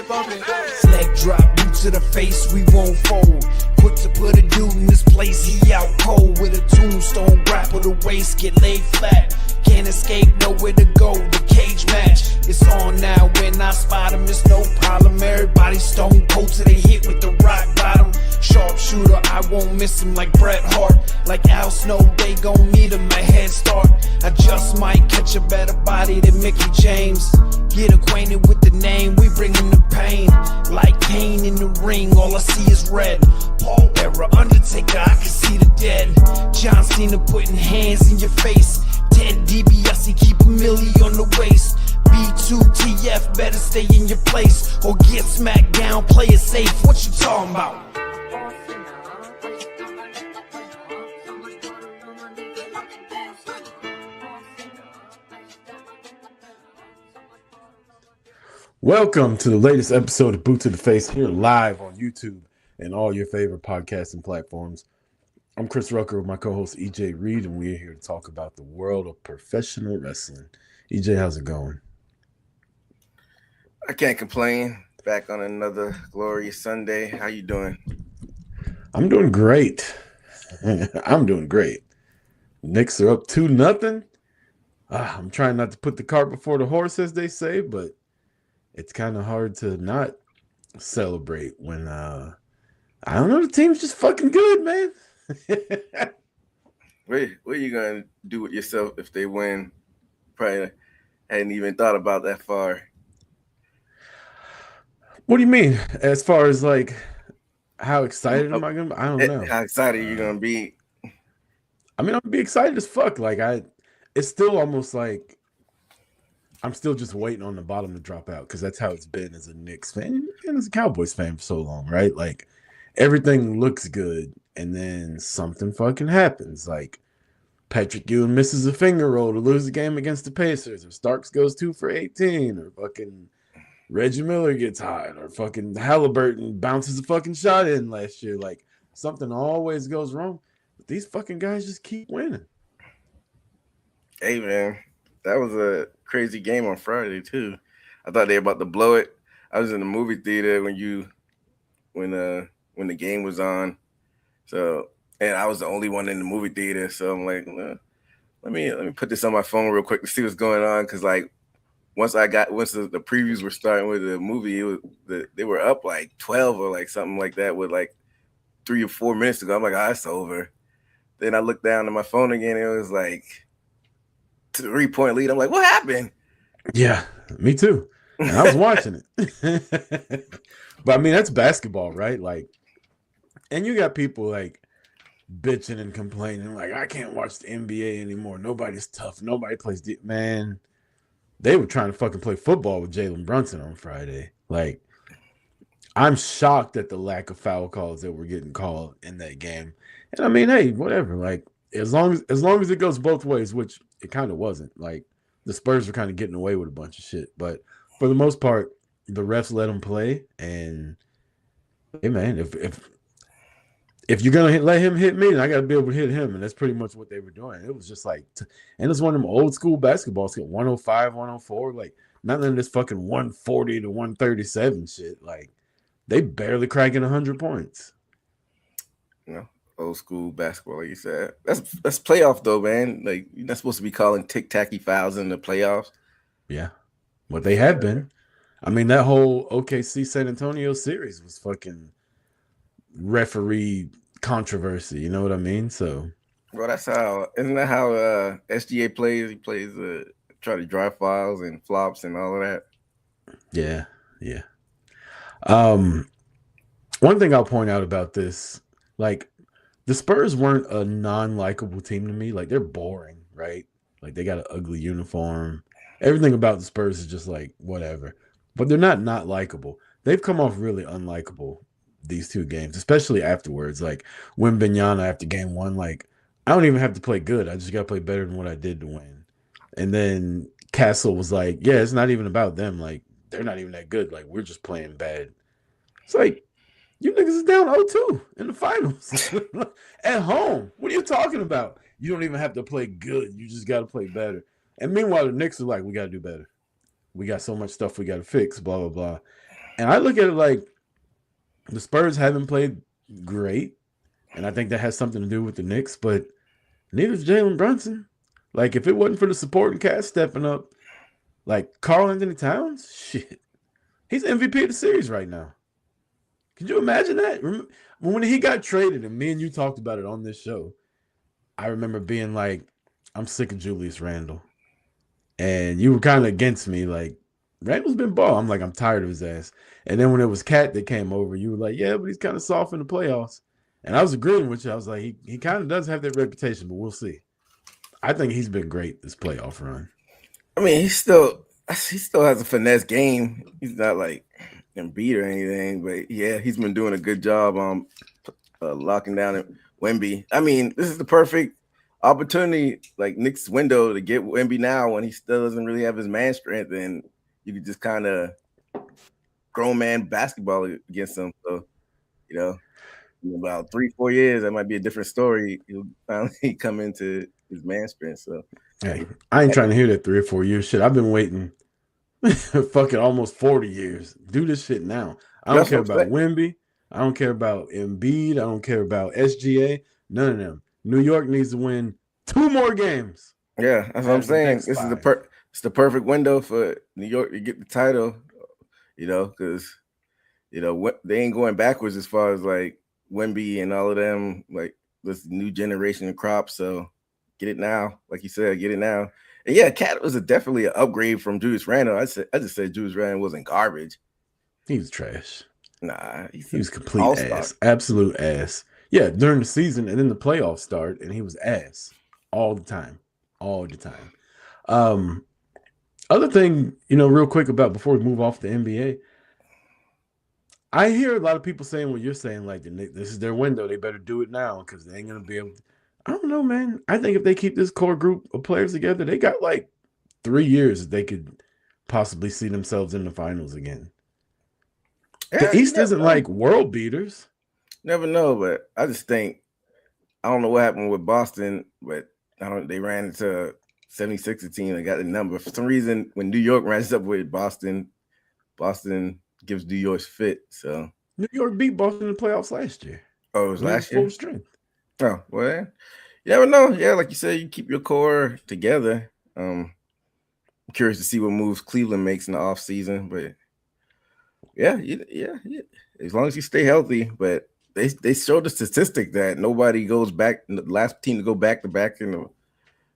Leg drop you to the face, we won't fold. Quick to put a dude in this place, he out cold. With a tombstone, grapple the waist, get laid flat. Can't escape, nowhere to go, the cage match. It's on now, when I spot him, it's no problem. Everybody stone cold till they hit with the rock bottom. Sharpshooter, I won't miss him like Bret Hart. Like Al Snow, they gon' need him a head start. I just might catch a better body than Mickey James. Get acquainted with the name, we bring him the pain. Like Kane in the ring, all I see is red. Paul Bearer, Undertaker, I can see the dead. John Cena putting hands in your face. 10 DiBiase, keep a milli on the waist. B2TF, better stay in your place or get smacked down, play it safe. What you talking about? Welcome to the latest episode of Boot to the Face, here live on YouTube and all your favorite podcasting platforms. I'm Chris Rucker with my co-host EJ Reed, and we're here to talk about the world of professional wrestling. EJ, how's it going? I can't complain. Back on another glorious Sunday. How you doing? I'm doing great. I'm doing great. Knicks are up 2-0. I'm trying not to put the cart before the horse, as they say, but it's kind of hard to not celebrate when, I don't know, the team's just fucking good, man. What are you going to do with yourself if they win? Probably hadn't even thought about that far. What do you mean? As far as, like, how excited am I going to be? I don't know. How excited are you going to be? I mean, I'm going to be excited as fuck. Like, it's still almost like I'm still just waiting on the bottom to drop out because that's how it's been as a Knicks fan and as a Cowboys fan for so long, right? Like, everything looks good, and then something fucking happens. Like, Patrick Ewing misses a finger roll to lose the game against the Pacers, or Starks goes 2 for 18, or fucking Reggie Miller gets hot, or fucking Halliburton bounces a fucking shot in last year. Like, something always goes wrong, but these fucking guys just keep winning. Hey, man, that was a crazy game on Friday, too. I thought they were about to blow it. I was in the movie theater when the game was on. So, and I was the only one in the movie theater. So I'm like, let me put this on my phone real quick to see what's going on. Cause like once the previews were starting with the movie, they were up like 12 or like something like that with like 3 or 4 minutes to go. I'm like, it's over. Then I looked down at my phone again. And it was like 3-point lead. I'm like, what happened? Yeah, me too. And I was watching it. But I mean, that's basketball, right? Like, and you got people like bitching and complaining, like, I can't watch the NBA anymore. Nobody's tough. Nobody plays deep. Man, they were trying to fucking play football with Jalen Brunson on Friday. Like, I'm shocked at the lack of foul calls that were getting called in that game. And I mean, hey, whatever. Like, as long as it goes both ways, which it kind of wasn't. Like, the Spurs were kind of getting away with a bunch of shit. But for the most part, the refs let them play. And hey, man, if you're gonna let him hit me, then I gotta be able to hit him, and that's pretty much what they were doing. It was just like, and it's one of them old school basketballs, 105, 104, like not none of this fucking 140 to 137 shit. Like, they barely cracking 100 points. You know, old school basketball, like you said. That's playoff though, man. Like, you're not supposed to be calling tic-tacky fouls in the playoffs. Yeah, but they have been. I mean, that whole OKC San Antonio series was fucking referee controversy, you know what I mean? So, well, isn't that how SGA plays? He plays try to drive fouls and flops and all of that. Yeah. One thing I'll point out about this, like, the Spurs weren't a non-likable team to me. Like, they're boring, right? Like, they got an ugly uniform. Everything about the Spurs is just like whatever. But they're not likable. They've come off really unlikable these 2 games, especially afterwards. Like, Wembanyama after game 1, like, I don't even have to play good. I just got to play better than what I did to win. And then Castle was like, yeah, it's not even about them. Like, they're not even that good. Like, we're just playing bad. It's like, you niggas is down 0-2 in the finals at home. What are you talking about? You don't even have to play good. You just got to play better. And meanwhile, the Knicks are like, we got to do better. We got so much stuff we got to fix, blah, blah, blah. And I look at it like the Spurs haven't played great, and I think that has something to do with the Knicks, but neither's Jalen Brunson. Like, if it wasn't for the supporting cast stepping up, like Karl Anthony Towns, shit, he's MVP of the series right now. Could you imagine that? When he got traded, and me and you talked about it on this show, I remember being like, I'm sick of Julius Randle. And you were kind of against me, like, Randall's been ball. I'm like, I'm tired of his ass. And then when it was Cat that came over, you were like, yeah, but he's kind of soft in the playoffs. And I was agreeing with you. I was like, he kind of does have that reputation, but we'll see. I think he's been great this playoff run. I mean, he still has a finesse game. He's not like Embiid or anything, but yeah, he's been doing a good job locking down Wemby. I mean, this is the perfect opportunity, like Nick's window, to get Wemby now when he still doesn't really have his man strength, and you could just kind of grown man basketball against him. So, in about 3-4 years, that might be a different story. He'll finally come into his man strength. So, hey, I ain't trying to hear that 3 or 4 years shit. I've been waiting fucking almost 40 years. Do this shit now. I don't care about Wemby. I don't care about Embiid. I don't care about SGA. None of them. New York needs to win 2 more games. Yeah, that's what I'm saying. This is it's the perfect window for New York to get the title, because they ain't going backwards as far as like Wemby and all of them, like this new generation of crops. So get it now, like you said, get it now. And yeah, Cat was definitely an upgrade from Julius Randle. I just said Julius Randle wasn't garbage. He was trash. Nah, he was complete ass, absolute ass. Yeah, during the season, and then the playoffs start, and he was ass all the time. Other thing, real quick about before we move off the NBA, I hear a lot of people saying what you're saying, like this is their window. They better do it now because they ain't gonna be able to. I don't know, man. I think if they keep this core group of players together, they got like 3 years that they could possibly see themselves in the finals again. The East isn't like world beaters. Never know, but I just think I don't know what happened with Boston, but they ran into a 76er team and got the number. For some reason, when New York runs up with Boston gives New York's fit. So New York beat Boston in the playoffs last year. Oh, it was last year? Full strength. Oh, well, you never know. Yeah, like you said, you keep your core together. I'm curious to see what moves Cleveland makes in the offseason, but yeah. As long as you stay healthy, but they showed the statistic that nobody goes back. The last team to go back to back in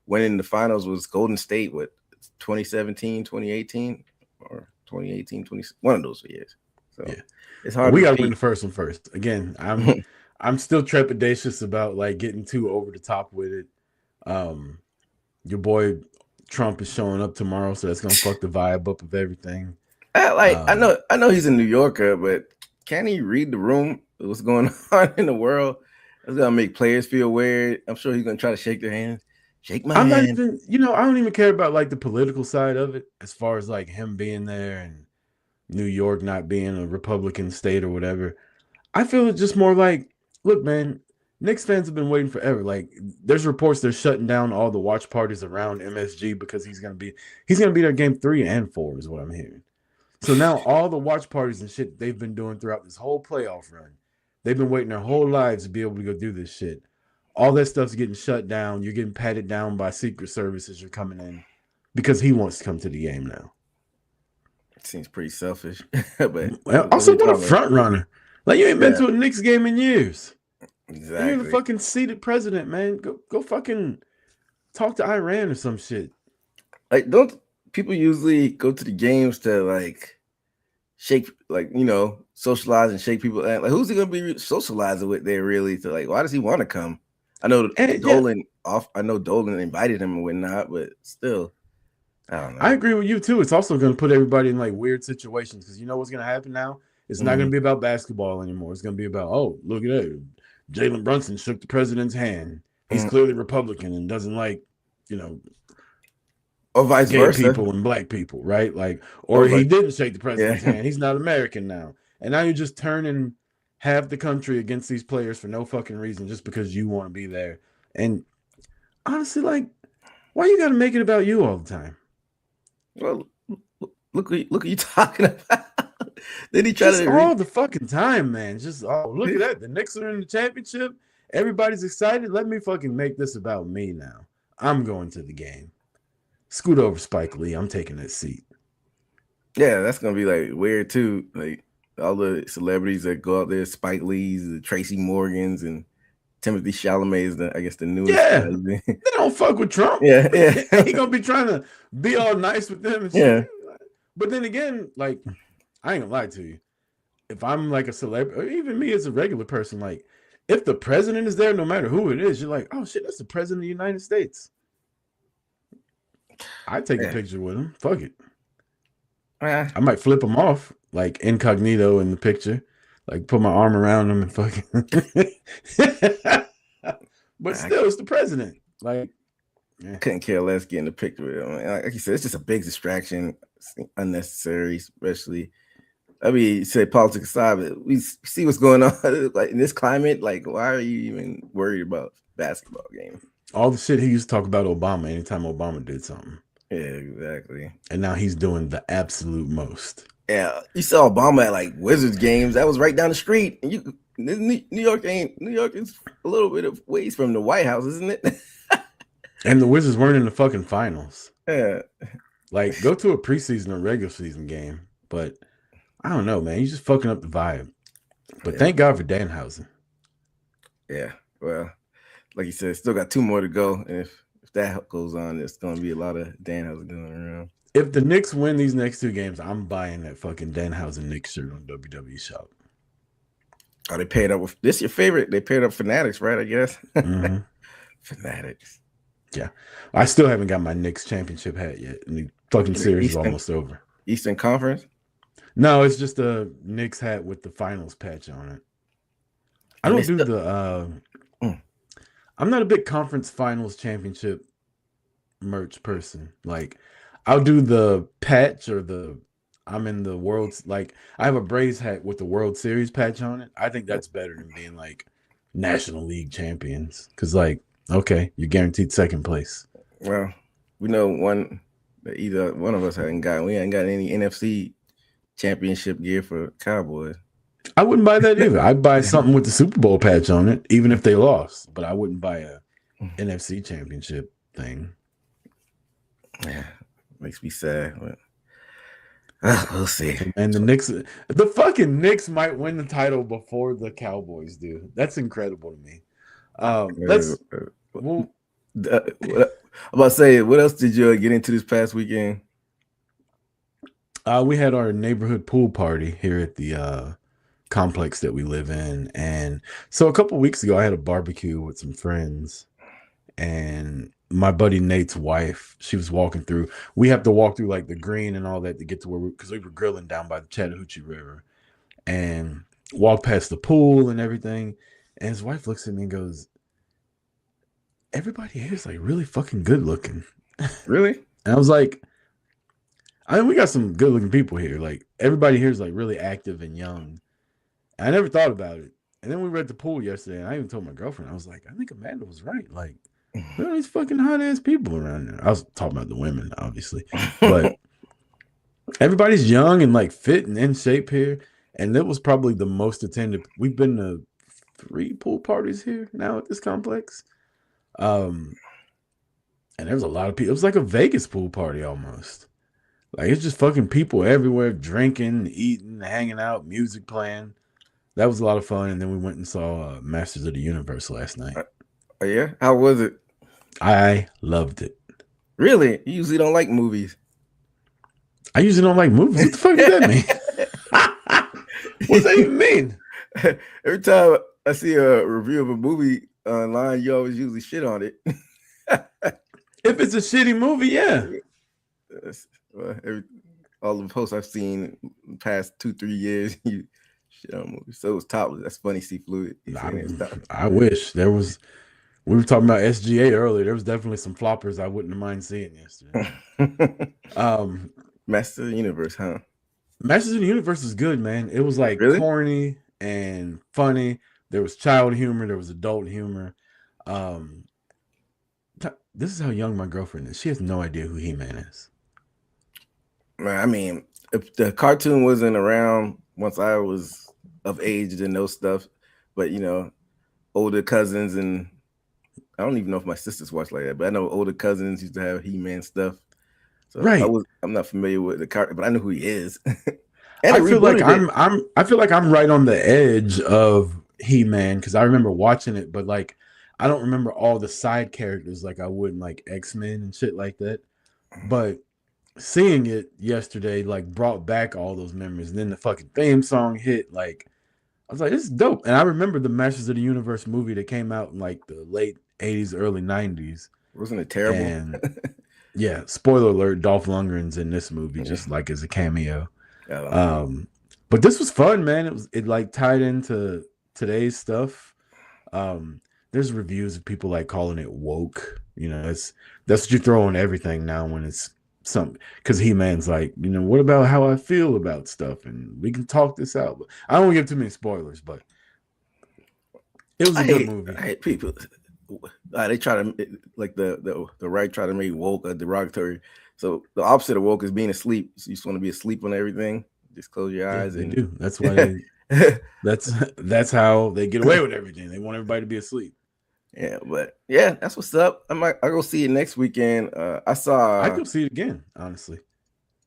winning the finals was Golden State, 2017, 2018, or 2018, one of those years. So yeah, it's hard. We got to win the first one first. Again, I'm still trepidatious about like getting too over the top with it. Your boy Trump is showing up tomorrow, so that's gonna fuck the vibe up of everything. I know he's a New Yorker, but can he read the room? What's going on in the world? That's gonna make players feel weird. I'm sure he's gonna try to shake their hands. Shake my hand. Not even, I don't even care about like the political side of it, as far as like him being there and New York not being a Republican state or whatever. I feel it's just more like, look, man, Knicks fans have been waiting forever. Like, there's reports they're shutting down all the watch parties around MSG because he's gonna be there game 3 and 4 is what I'm hearing. So now all the watch parties and shit they've been doing throughout this whole playoff run, they've been waiting their whole lives to be able to go do this shit. All that stuff's getting shut down. You're getting patted down by Secret Service as you're coming in because he wants to come to the game now. It seems pretty selfish. But also, what a front runner. Like, you ain't been to a Knicks game in years. Exactly. And you're the fucking seated president, man. Go fucking talk to Iran or some shit. Like, don't people usually go to the games to like shake, like, socialize and shake people? Like, who's he gonna be socializing with there really? To like, why does he want to come? I know Dolan invited him and whatnot, but still, I don't know. I agree with you too. It's also going to put everybody in like weird situations because you know what's going to happen now? It's not going to be about basketball anymore. It's going to be about, oh, look at that. Jalen Brunson shook the president's hand. He's clearly Republican and doesn't like, or vice gay versa, people and black people, right? Like, or he didn't shake the president's hand. He's not American now. And now you're just turning half the country against these players for no fucking reason just because you want to be there. And honestly, like, why you got to make it about you all the time? Well, look what you talking about. Then he tried Just to all the fucking time, man. Just look at that. The Knicks are in the championship. Everybody's excited. Let me fucking make this about me now. I'm going to the game. Scoot over, Spike Lee. I'm taking that seat. Yeah, that's gonna be like weird too. Like all the celebrities that go out there, Spike Lee's, the Tracy Morgans, and Timothy Chalamet is I guess the newest. Yeah, they don't fuck with Trump. Yeah. He gonna be trying to be all nice with them and shit. Yeah. But then again, like, I ain't gonna lie to you. If I'm like a celebrity, or even me as a regular person, like, if the president is there, no matter who it is, you're like, oh shit, that's the president of the United States. I'd take a picture with him. Fuck it. I might flip him off, like incognito in the picture, like put my arm around him and fucking. But still, it's the president. Like, couldn't care less getting the picture with him. Like you said, it's just a big distraction, it's unnecessary, especially. I mean, say politics aside, but we see what's going on like in this climate. Like, why are you even worried about basketball game? All the shit he used to talk about Obama anytime Obama did something. Yeah, exactly. And now he's doing the absolute most. Yeah, you saw Obama at like Wizards games. That was right down the street. And New York is a little bit of ways from the White House, isn't it? And the Wizards weren't in the fucking finals. Yeah. Like, go to a preseason or regular season game. But I don't know, man. He's just fucking up the vibe. But thank God for Danhausen. Yeah. Well, like you said, still got 2 more to go. And if that goes on, there's going to be a lot of Danhausen going around. If the Knicks win these next 2 games, I'm buying that fucking Danhausen Knicks shirt on WWE Shop. Oh, they paired up with this. Your favorite? They paired up Fanatics, right? I guess. Mm-hmm. Fanatics. Yeah, I still haven't got my Knicks championship hat yet, and the fucking series is almost over. Eastern Conference? No, it's just a Knicks hat with the finals patch on it. I don't do the. I'm not a big conference finals championship merch person. Like, I'll do the patch or the. I'm in the world's, like, I have a Braves hat with the World Series patch on it. I think that's better than being like National League champions, because, like, okay, you're guaranteed second place. Well, we know either one of us we ain't got any NFC championship gear for Cowboys. I wouldn't buy that either. I'd buy something with the Super Bowl patch on it, even if they lost, but I wouldn't buy a NFC championship thing. Yeah, makes me sad, but we'll see. And the fucking Knicks might win the title before the Cowboys do. That's incredible to me. I'm about to say, what else did you get into this past weekend? We had our neighborhood pool party here at the complex that we live in, and so a couple weeks ago I had a barbecue with some friends, and my buddy Nate's wife, she was walking through. We have to walk through like the green and all that to get to because we were grilling down by the Chattahoochee River, and walk past the pool and everything. And his wife looks at me and goes, "Everybody here is like really fucking good looking." Really? And I was like, I mean, we got some good looking people here. Like, everybody here is like really active and young. And I never thought about it. And then we were at the pool yesterday, and I even told my girlfriend, I was like, I think Amanda was right. Like, look at these fucking hot ass people around there. I was talking about the women, obviously, but everybody's young and like fit and in shape here. And it was probably the most attended. We've been to 3 pool parties here now at this complex. And there was a lot of people. It was like a Vegas pool party almost. Like, it's just fucking people everywhere, drinking, eating, hanging out, music playing. That was a lot of fun. And then we went and saw Masters of the Universe last night. Oh, yeah? How was it? I loved it. Really? You usually don't like movies. I usually don't like movies. What the fuck does that mean? What does that even mean? Every time I see a review of a movie online, you always usually shit on it. If it's a shitty movie, yeah. All the posts I've seen in the past 2-3 years, you shit on movies. So it was topless. That's funny, see Fluid. I wish there was. We were talking about SGA earlier. There was definitely some floppers I wouldn't mind seeing yesterday. Masters of the Universe, huh? Masters of the Universe is good, man. It was like corny and funny. There was child humor. There was adult humor. This is how young my girlfriend is. She has no idea who He-Man is. Man, I mean, if the cartoon wasn't around once I was of age to know stuff, but older cousins and I don't even know if my sisters watched like that, but I know older cousins used to have He-Man stuff. So Right. I'm not familiar with the character, but I know who he is. And I they feel like rebooted it. I feel like I'm right on the edge of He-Man because I remember watching it, but like I don't remember all the side characters like I would in like X-Men and shit like that. But seeing it yesterday like brought back all those memories. And then the fucking theme song hit, like I was like, this is dope. And I remember the Masters of the Universe movie that came out in like the late 80s, early 90s. Wasn't it terrible? And yeah, spoiler alert, Dolph Lundgren's in this movie just like as a cameo. But this was fun, man. It like tied into today's stuff. There's reviews of people like calling it woke. That's what you throw on everything now when it's something, because He-Man's like, what about how I feel about stuff, and we can talk this out. But I don't want to give too many spoilers, but it was a good movie. I hate people. They try to like the right try to make woke a derogatory. So the opposite of woke is being asleep. So you just want to be asleep on everything. Just close your eyes. They do. That's why that's how they get away with everything. They want everybody to be asleep. Yeah, but yeah, that's what's up. I'll go see it next weekend. I'd go see it again, honestly.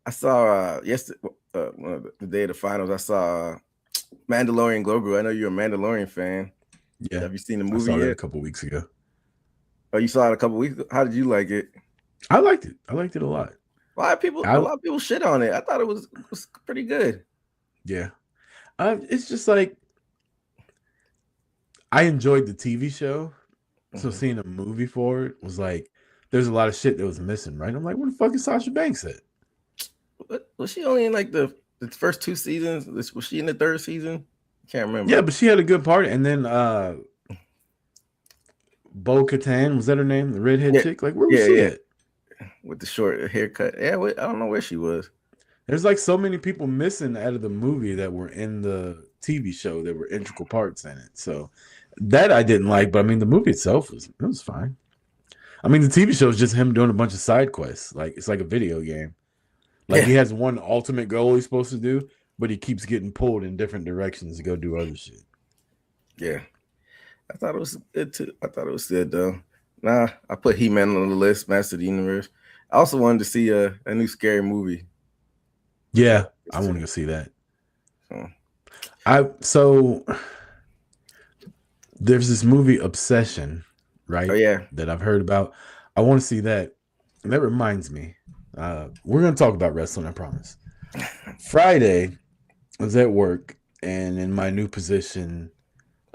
I saw yesterday, the day of the finals. I saw Mandalorian Grogu. I know you're a Mandalorian fan. Yeah. Have you seen the movie I saw yet? it a couple weeks ago. Oh, you saw it a couple weeks ago? How did you like it? I liked it. I liked it a lot. A lot of people shit on it. I thought it was pretty good. Yeah. It's just like I enjoyed the TV show. So seeing a movie for it was like, there's a lot of shit that was missing, right? I'm like, where the fuck is Sasha Banks at? Was she only in like the first 2 seasons? Was she in the 3rd season? Can't remember. Yeah, but she had a good part. And then Bo-Katan, was that her name? The redhead chick? Like, where was she at? With the short haircut. Yeah, I don't know where she was. There's like so many people missing out of the movie that were in the TV show that were integral parts in it. So that I didn't like, but I mean the movie itself was fine. I mean the TV show is just him doing a bunch of side quests. Like it's like a video game. Like he has one ultimate goal he's supposed to do, but he keeps getting pulled in different directions to go do other shit. Yeah. I thought it was good too. I thought it was good though. Nah, I put He-Man on the list, Master of the Universe. I also wanted to see a new scary movie. Yeah, I want to go see that. So there's this movie Obsession, right? Oh yeah, that I've heard about. I want to see that. And that reminds me, we're gonna talk about wrestling. I promise. Friday, I was at work, and in my new position,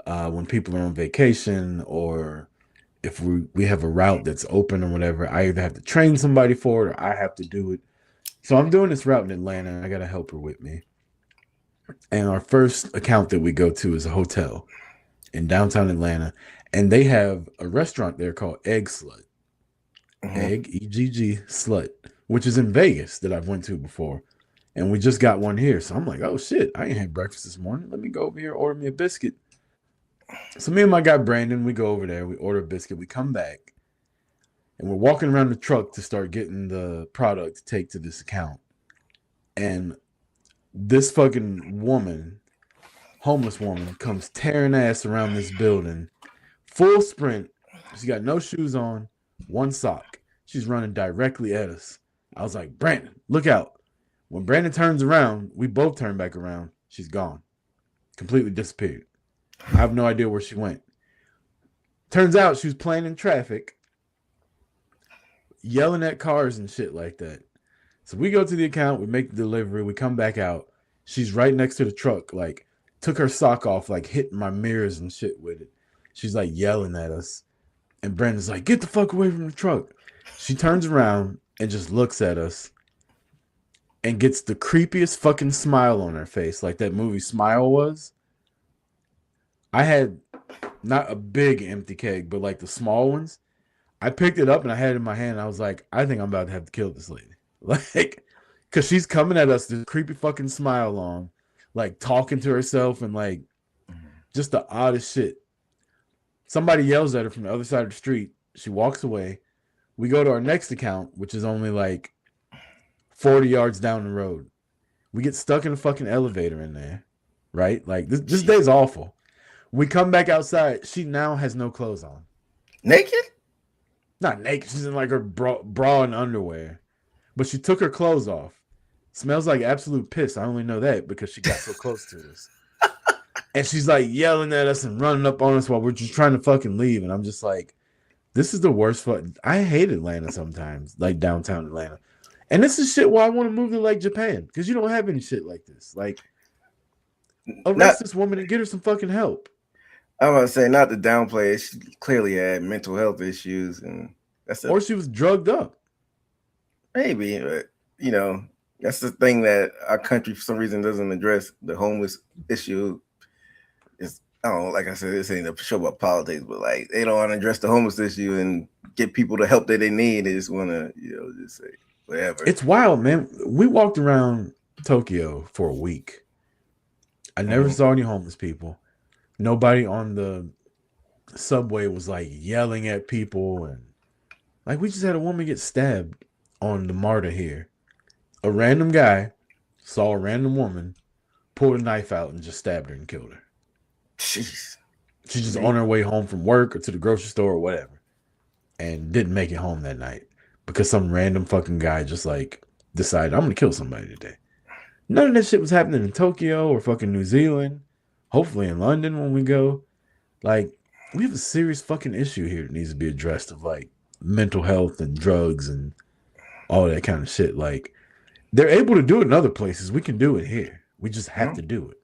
when people are on vacation or if we have a route that's open or whatever, I either have to train somebody for it or I have to do it. So I'm doing this route in Atlanta, and I got a helper with me. And our first account that we go to is a hotel in downtown Atlanta, and they have a restaurant there called Egg Slut. Egg, E-G-G, Slut, which is in Vegas that I've went to before. And we just got one here. So I'm like, oh shit, I ain't had breakfast this morning. Let me go over here, order me a biscuit. So me and my guy Brandon, we go over there, we order a biscuit, we come back, and we're walking around the truck to start getting the product to take to this account. And this fucking woman, homeless woman, comes tearing ass around this building, full sprint. She got no shoes on, one sock. She's running directly at us. I was like, Brandon, look out. When Brandon turns around, we both turn back around. She's gone. Completely disappeared. I have no idea where she went. Turns out she was playing in traffic, yelling at cars and shit like that. So we go to the account, we make the delivery, we come back out. She's right next to the truck, like took her sock off, like hitting my mirrors and shit with it. She's like yelling at us. And Brandon's like, get the fuck away from the truck. She turns around and just looks at us and gets the creepiest fucking smile on her face, like that movie Smile was. I had not a big empty keg, but like the small ones. I picked it up and I had it in my hand. I was like, I think I'm about to have to kill this lady. Like, because she's coming at us, this creepy fucking smile on, like talking to herself and like just the oddest shit. Somebody yells at her from the other side of the street. She walks away. We go to our next account, which is only like 40 yards down the road. We get stuck in a fucking elevator in there, right? Like this day's awful. We come back outside. She now has no clothes on. Naked? Not naked. She's in like her bra and underwear. But she took her clothes off. Smells like absolute piss. I only know that because she got so close to us. And she's like yelling at us and running up on us while we're just trying to fucking leave. And I'm just like, this is the worst fun. I hate Atlanta sometimes, like downtown Atlanta. And this is shit why I want to move to like Japan because you don't have any shit like this. Like, arrest this woman and get her some fucking help. I was going to say, not to downplay it. She clearly had mental health issues. And or she was drugged up. Maybe, but, you know, that's the thing that our country, for some reason, doesn't address. The homeless issue is, I don't know, like I said, this ain't a show about politics, but like they don't want to address the homeless issue and get people the help that they need. They just want to, you know, just say whatever. It's wild, man. We walked around Tokyo for a week. I never saw any homeless people. Nobody on the subway was like yelling at people. And like we just had a woman get stabbed on the MARTA here. A random guy saw a random woman, pulled a knife out and just stabbed her and killed her. Jeez. She's just on her way home from work or to the grocery store or whatever. And didn't make it home that night because some random fucking guy just like decided, I'm going to kill somebody today. None of that shit was happening in Tokyo or fucking New Zealand. Hopefully in London when we go. Like, we have a serious fucking issue here that needs to be addressed of like mental health and drugs and all that kind of shit. Like, they're able to do it in other places. We can do it here. We just have to do it.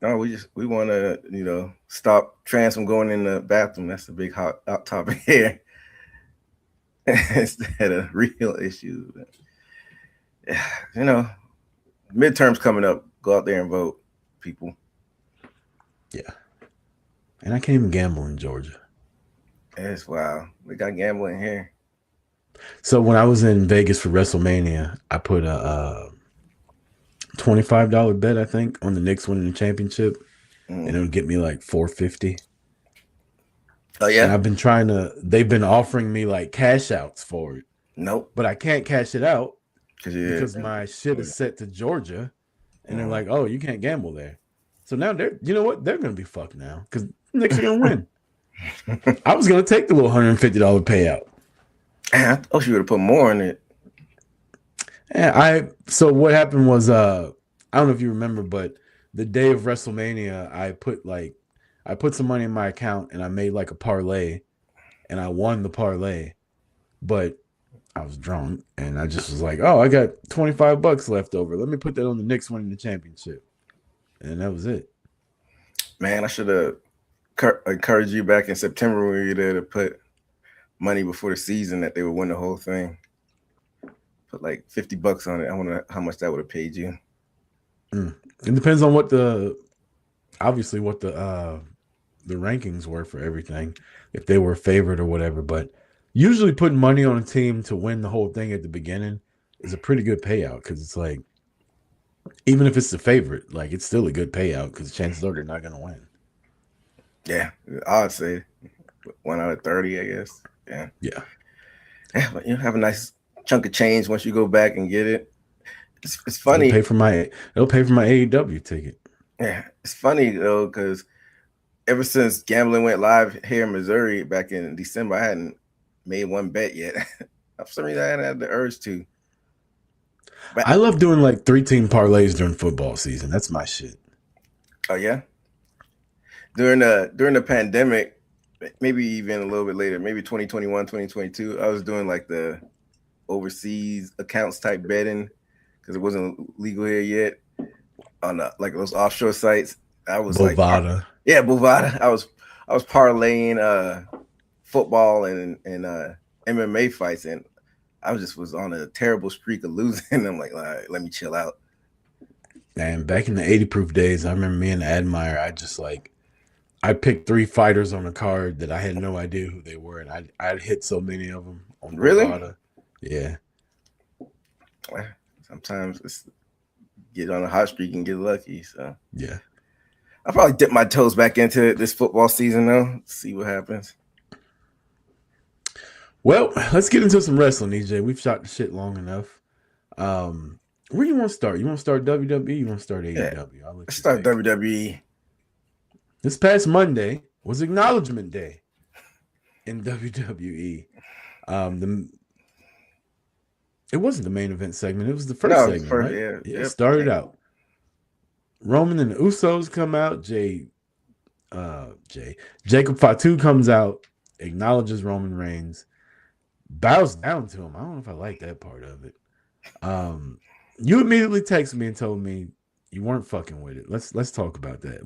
No, we want to, you know, stop trans from going in the bathroom. That's the big hot topic here. Instead of real issues. Yeah, you know, midterms coming up. Go out there and vote, people. Yeah. And I can't even gamble in Georgia. That's wow. We got gambling here. So when I was in Vegas for WrestleMania, I put a $25 bet, I think, on the Knicks winning the championship. And it would get me like $450. Oh, yeah? And I've been they've been offering me like cash outs for it. Nope. But I can't cash it out because my shit is set to Georgia. And they're like, oh, you can't gamble there. So now you know what? They're going to be fucked now because Knicks are going to win. I was going to take the little $150 payout. I thought you would have put more in it. Yeah, so what happened was I don't know if you remember, but the day of WrestleMania, I put some money in my account and I made like a parlay and I won the parlay, but I was drunk and I just was like, oh, I got $25 left over. Let me put that on the Knicks winning the championship. And that was it. Man, I should have encouraged you back in September when you were there to put money before the season that they would win the whole thing. Put like $50 on it. I wonder how much that would have paid you. It depends on what the rankings were for everything, if they were favored or whatever. But usually putting money on a team to win the whole thing at the beginning is a pretty good payout because it's like, even if it's the favorite, like it's still a good payout because chances are they're not going to win. Yeah, I'd say 1 out of 30, I guess. Yeah, but you have a nice chunk of change once you go back and get it. It's funny. It'll pay for my AEW ticket. Yeah, it's funny though because ever since gambling went live here in Missouri back in December, I hadn't made one bet yet. For some reason, I hadn't had the urge to. But I love doing like 3-team parlays during football season. That's my shit. Oh yeah. During the pandemic, maybe even a little bit later, maybe 2021, 2022, I was doing like the overseas accounts type betting because it wasn't legal here yet on like those offshore sites. I was Bovada. Bovada. I was parlaying football and MMA fights, and I was on a terrible streak of losing. I'm like, all right, let me chill out. And back in the 80 proof days, I remember me and Admire, I picked 3 fighters on a card that I had no idea who they were, and I'd hit so many of them on really? Bovada. Yeah. Sometimes it's get on a hot streak and get lucky. So yeah, I'll probably dip my toes back into it this football season though. See what happens. Well, let's get into some wrestling, EJ. We've shot the shit long enough. Where you want to start? You want to start WWE? You want to start Yeah, AEW? I'll let let's you start pick. WWE. This past Monday was Acknowledgement Day in WWE. The It wasn't the main event segment. It was the first No, the segment, first, right? yeah, Yeah, it yep. started out. Roman and the Usos come out. Jacob Fatu comes out, acknowledges Roman Reigns, bows down to him. I don't know if I like that part of it. You immediately texted me and told me you weren't fucking with it. Let's talk about that.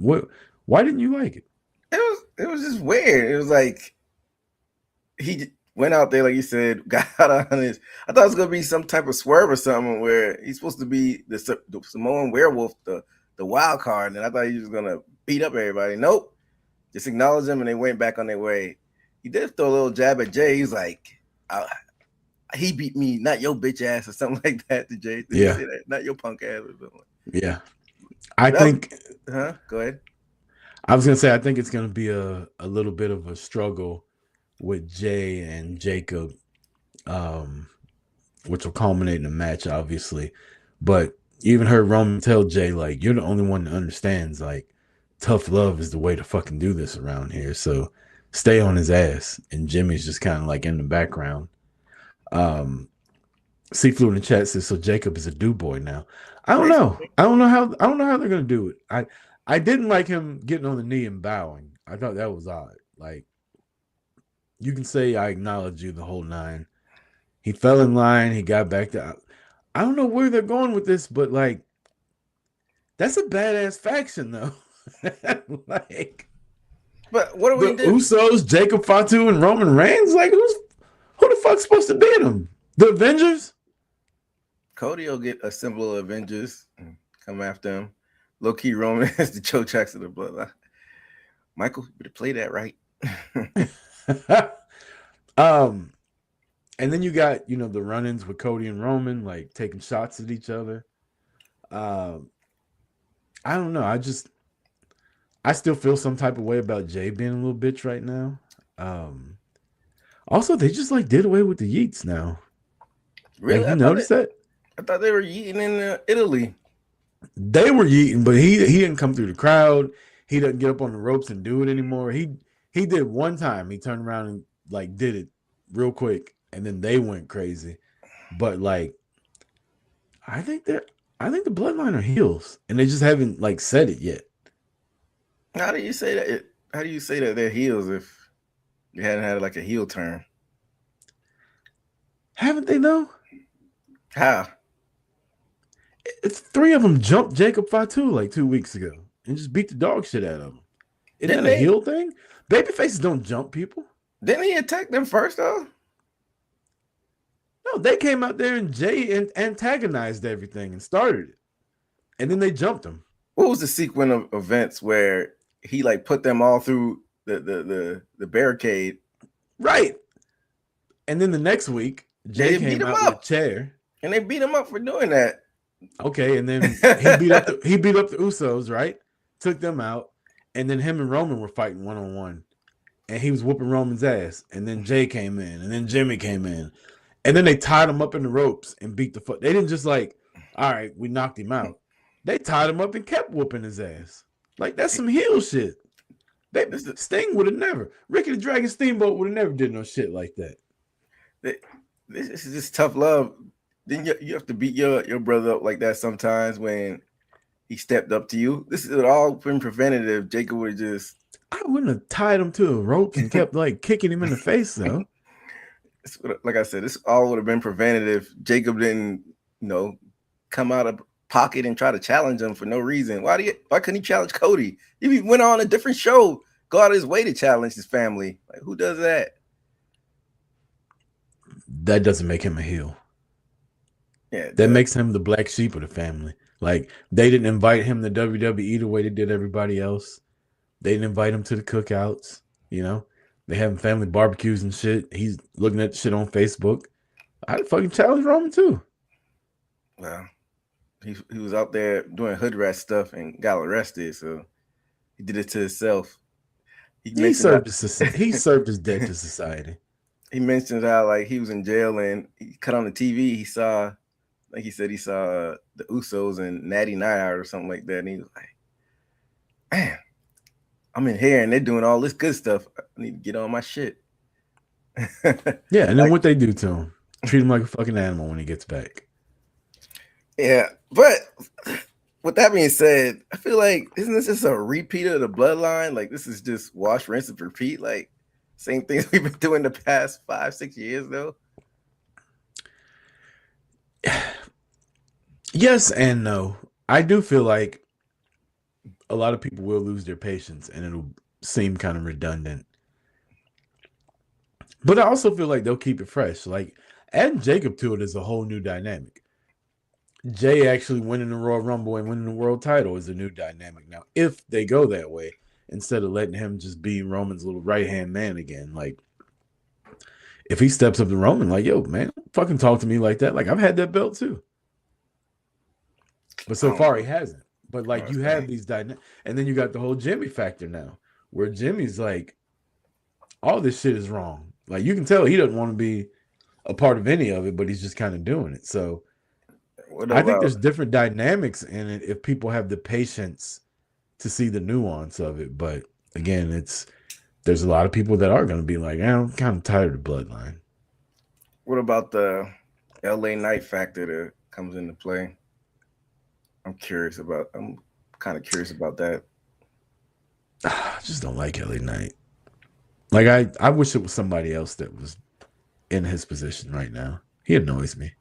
Why didn't you like it? It was just weird. It was like he went out there, like you said, got on his. I thought it was gonna be some type of swerve or something where he's supposed to be the Samoan werewolf, the wild card, and I thought he was gonna beat up everybody. Nope, just acknowledge them, and they went back on their way. He did throw a little jab at Jay. He's like, he beat me, not your bitch ass, or something like that to Jay. Did he say that? Not your punk ass or something. Yeah. I That was, think Go ahead. I was gonna say I think it's gonna be a little bit of a struggle with Jay and Jacob, which will culminate in a match, obviously. But you even heard Roman tell Jay, like, you're the only one that understands, like, tough love is the way to fucking do this around here. So stay on his ass. And Jimmy's just kind of like in the background. Seafood in the chat says, so Jacob is a do boy now. I don't know. I don't know how they're gonna do it. I didn't like him getting on the knee and bowing. I thought that was odd. Like, you can say I acknowledge you the whole nine. He fell in line. He got back to. I don't know where they're going with this, but like, that's a badass faction though. Like, But what do we the do? Usos, Jacob Fatu, and Roman Reigns. Like, who the fuck's supposed to beat them? The Avengers? Cody will get a symbol of Avengers come after him. Low key Roman is the Joe Jackson of the bloodline. Michael, you better play that right. And then you got, the run-ins with Cody and Roman, like taking shots at each other. I don't know. I still feel some type of way about Jay being a little bitch right now. Also, they just like did away with the Yeets now. Really? Have you noticed that? I thought they were eating in Italy. They were yeeting, but he didn't come through the crowd. He doesn't get up on the ropes and do it anymore. He did one time. He turned around and like did it real quick, and then they went crazy. But like, I think the Bloodline are heels, and they just haven't like said it yet. How do you say that? How do you say that they're heels if you hadn't had like a heel turn? Haven't they though? How? It's three of them jumped Jacob Fatu like 2 weeks ago and just beat the dog shit out of him. Isn't that a heel thing? Babyfaces don't jump people. Didn't he attack them first though? No, they came out there and Jay antagonized everything and started it, and then they jumped him. What was the sequence of events where he like put them all through the barricade? Right. And then the next week, Jay came out with a chair, and they beat him up for doing that. Okay, and then he beat up the Usos, right? Took them out, and then him and Roman were fighting 1-on-1, and he was whooping Roman's ass. And then Jay came in, and then Jimmy came in, and then they tied him up in the ropes and beat the fuck. They didn't just like, all right, we knocked him out. They tied him up and kept whooping his ass. Like, that's some heel shit. Sting would have never. Ricky the Dragon Steamboat would have never did no shit like that. This is just tough love. Then you have to beat your brother up like that sometimes when he stepped up to you. This is all been preventative. Jacob would have just. I wouldn't have tied him to the ropes and kept like kicking him in the face though. Like I said, this all would have been preventative. Jacob didn't, come out of pocket and try to challenge him for no reason. Why couldn't he challenge Cody? He went on a different show, go out of his way to challenge his family. Like, who does that? That doesn't make him a heel. Yeah, that makes him the black sheep of the family. Like, they didn't invite him to WWE the way they did everybody else. They didn't invite him to the cookouts. They having family barbecues and shit. He's looking at shit on Facebook. I'd fucking challenge Roman too. Well, he was out there doing hood rat stuff and got arrested, so he did it to himself. He served his debt to society. He mentioned how like he was in jail and he cut on the TV. He saw Like he said, he saw the Usos and Natty Night or something like that, and he was like, "Man, I'm in here and they're doing all this good stuff. I need to get on my shit." Yeah, and then what they do to him? Treat him like a fucking animal when he gets back. Yeah, but with that being said, I feel like isn't this just a repeat of the bloodline? Like this is just wash, rinse, and repeat. Like same things we've been doing the past 5-6 years, though. Yes and no. I do feel like a lot of people will lose their patience and it'll seem kind of redundant. But I also feel like they'll keep it fresh. Like adding Jacob to it is a whole new dynamic. Jay actually winning the Royal Rumble and winning the world title is a new dynamic now. If they go that way, instead of letting him just be Roman's little right-hand man again. Like, if he steps up to Roman, like, yo, man, fucking talk to me like that. Like, I've had that belt too. But so far, he hasn't. But, like, you have these dynamics. And then you got the whole Jimmy factor now, where Jimmy's like, all this shit is wrong. Like, you can tell he doesn't want to be a part of any of it, but he's just kind of doing it. So, I think there's different dynamics in it if people have the patience to see the nuance of it. But again, there's a lot of people that are going to be like, I'm kind of tired of the bloodline. What about the LA Knight factor that comes into play? I'm kind of curious about that. I just don't like LA Knight. Like I wish it was somebody else that was in his position right now. He annoys me.